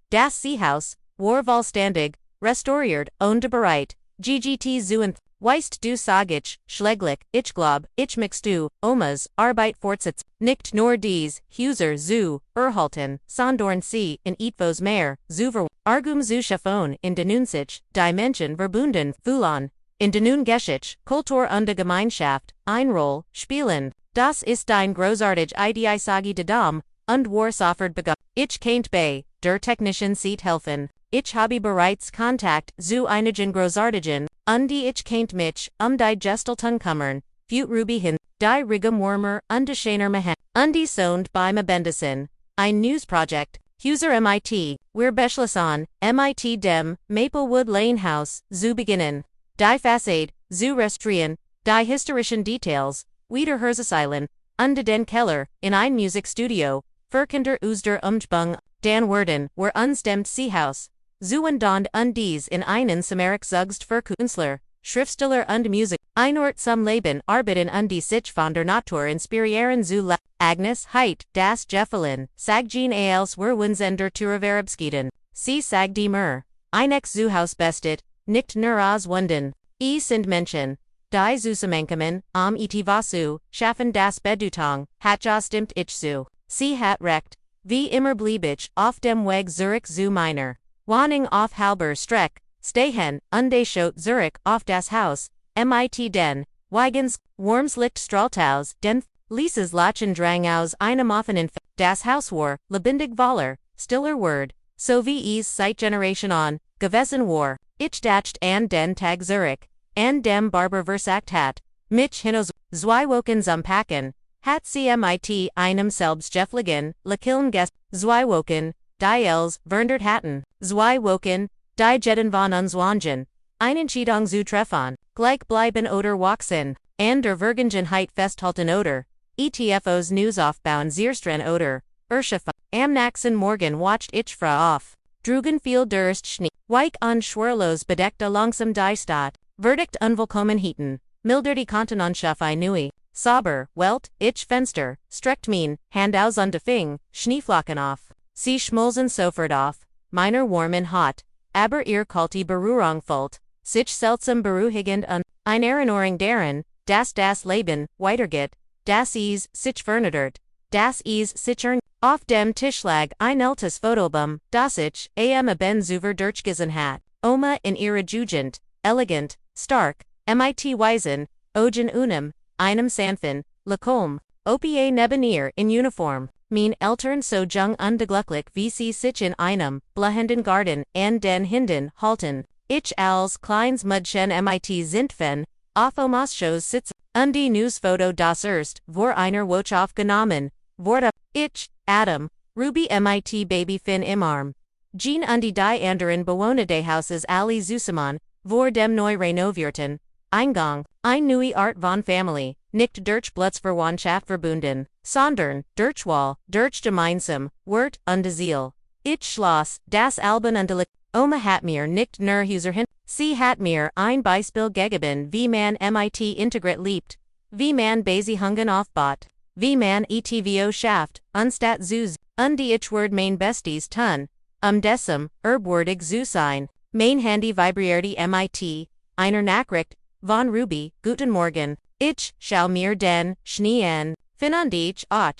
das Seehaus, war vollständig, restauriert, und bereit, GGT zuenth. Weist du sagich, schläglich, ich glaub, ich mix du, Omas, Arbeit fortsitz, nicht nur dies, Huser zu, Erhalten, Sondorn sie, in Etvos Meer, Zuver, Argum zu Schaffon, in Denunzich, Dimension verbunden, Fulon, in Denun Geschich, Kultur und Gemeinschaft, Einroll, Spielen, das ist dein großartig Idee Sagi de Dam, und war soffert begann, ich kennt bei, der Technischen sieht helfen. Ich habe bereits Kontakt zu einigen großartigen, die ich kennt mich, die Gestalten kümmern, fut Ruby hin, die Rigum Wormer, scheiner Mehen, die Sound beim Bendisen, ein Newsprojekt, Huser MIT, wir beschlossen, MIT dem, Maplewood Lane House, zu beginnen, die Fassade, zu restaurieren, die historischen Details, wieder herzustellen, den Keller, in ein Musikstudio, Verkinder der Umgebung, Dan Werden, wir unstemmt Seehaus. Zu und dies in einen Samaric zugst für Künstler, Schriftsteller und Musik, einort zum Leben arbeiten die sich von der Natur inspirieren zu Agnes Heit, das Jeffelin, Sagjean als Werwunsender Turaverabskiden, sie sag die Mer, Einex zu Haus bestet, nicht nur aus Wunden, sind Menschen, die Zusammenkommen, Itivasu, schaffen das Bedeutung, hat stimmt ich zu, sie hat recht, wie immer blieb ich auf dem Weg Zurich zu meiner. Wohnung auf halber Streck, stehen, schot Zurich auf das Haus, mit den, Weigens, Wormslicht Strahltaus, den, Lieses Lachen drang aus einem offenen das Haus war, lebendig Waller, stiller Word, so wie es seit Generation on, gewesen war, ich dacht an den Tag Zurich, an dem Barber versagt hat, mich hinos, zwei Wochen zum Packen, hat sie mit einem selbstgefligen, lekillen Gest, zwei Wochen, die els, verndert hatten, zwei Wochen, die Jetten von uns wangen, einen Schiedung zu treffen, gleich bleiben oder wachsen, an der Vergangenheit festhalten oder, ETFOs News aufbauen zierstren oder, Urschafa, am nächsten Morgen wacht ich fra auf, drugen viel Durst Schnee, weich und schwerlos bedeckte langsam die Stadt, Verdict unwillkommen hieten, milder die Kontinentschaft nui, Sauber, Welt, ich Fenster, streckt mein, Hand aus und Fing, Schneeflocken auf. Sie schmolzen sofort auf, meiner warm und hot, aber ihr kalte Berührung folgt, sich seltsam beruhigend und, ein Erinnerung daran, das Leben, weitergeht, das sich verändert, das sich auf dem Tisch lag ein altes Fotoalbum, das ich, ben zuver durchgesehen hat, Oma in ihrer Jugend, elegant, stark, mit Weisen, Ogen unum, einem sanften, Lacombe, Opie neben in Uniform. Mein Eltern so jung unglücklich wie sie sich in einem, blahenden Garten, an den Hinden, halten, ich als kleines Mudchen mit Zintfen, auf Omas-Shows sitze, die Newsfoto das erst, vor einer Woche aufgenommen, wurde, ich, Adam, Ruby mit Baby Finn im Arm. Jean die anderen Bewohner des Hauses alle zusammen, vor dem neu renovierten, Eingang, ein neue Art von Family, nicht durch Blutsverwandtschaft verbunden, sondern durch Wall, durch gemeinsam, Wort und Ziel. Ich schloss, das Alben und Oma hat mir nicht nur Huser hin, sie hat mir ein Beispiel gegeben wie man mit integriert liebt, wie man Beziehungen aufbaut, wie man ETVO schafft, anstatt Zuz, die ich word mein Besties tun, dessen, erbwordig zu sein. Mein Handy vibrierte mit, einer Nachricht, von Ruby, Guten Morgen, ich schau mir den Schnee an, find ich auch,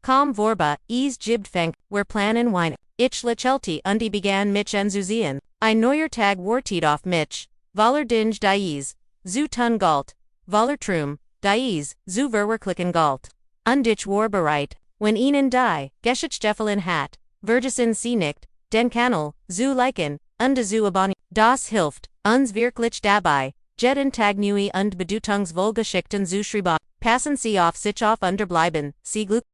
kaum vorba, es gibt fängt, wir planen Wein, ich lächelte und begann mich anzusehen, ein neuer Tag wartet auf mich, voller Dinge dies, zu tun galt, voller Trum, dies, zu verwirklichen galt, und ich war bereit, wenn ihnen die Geschichtstaffeln hat, Vergessen sie nicht, den Kanal, zu liken, und zu abonnieren, das hilft, uns wirklich dabei, jeden Tag neue und bedeutungsvolle Geschichten zu schreiben, passen sie auf sich auf und bleiben, sie glück.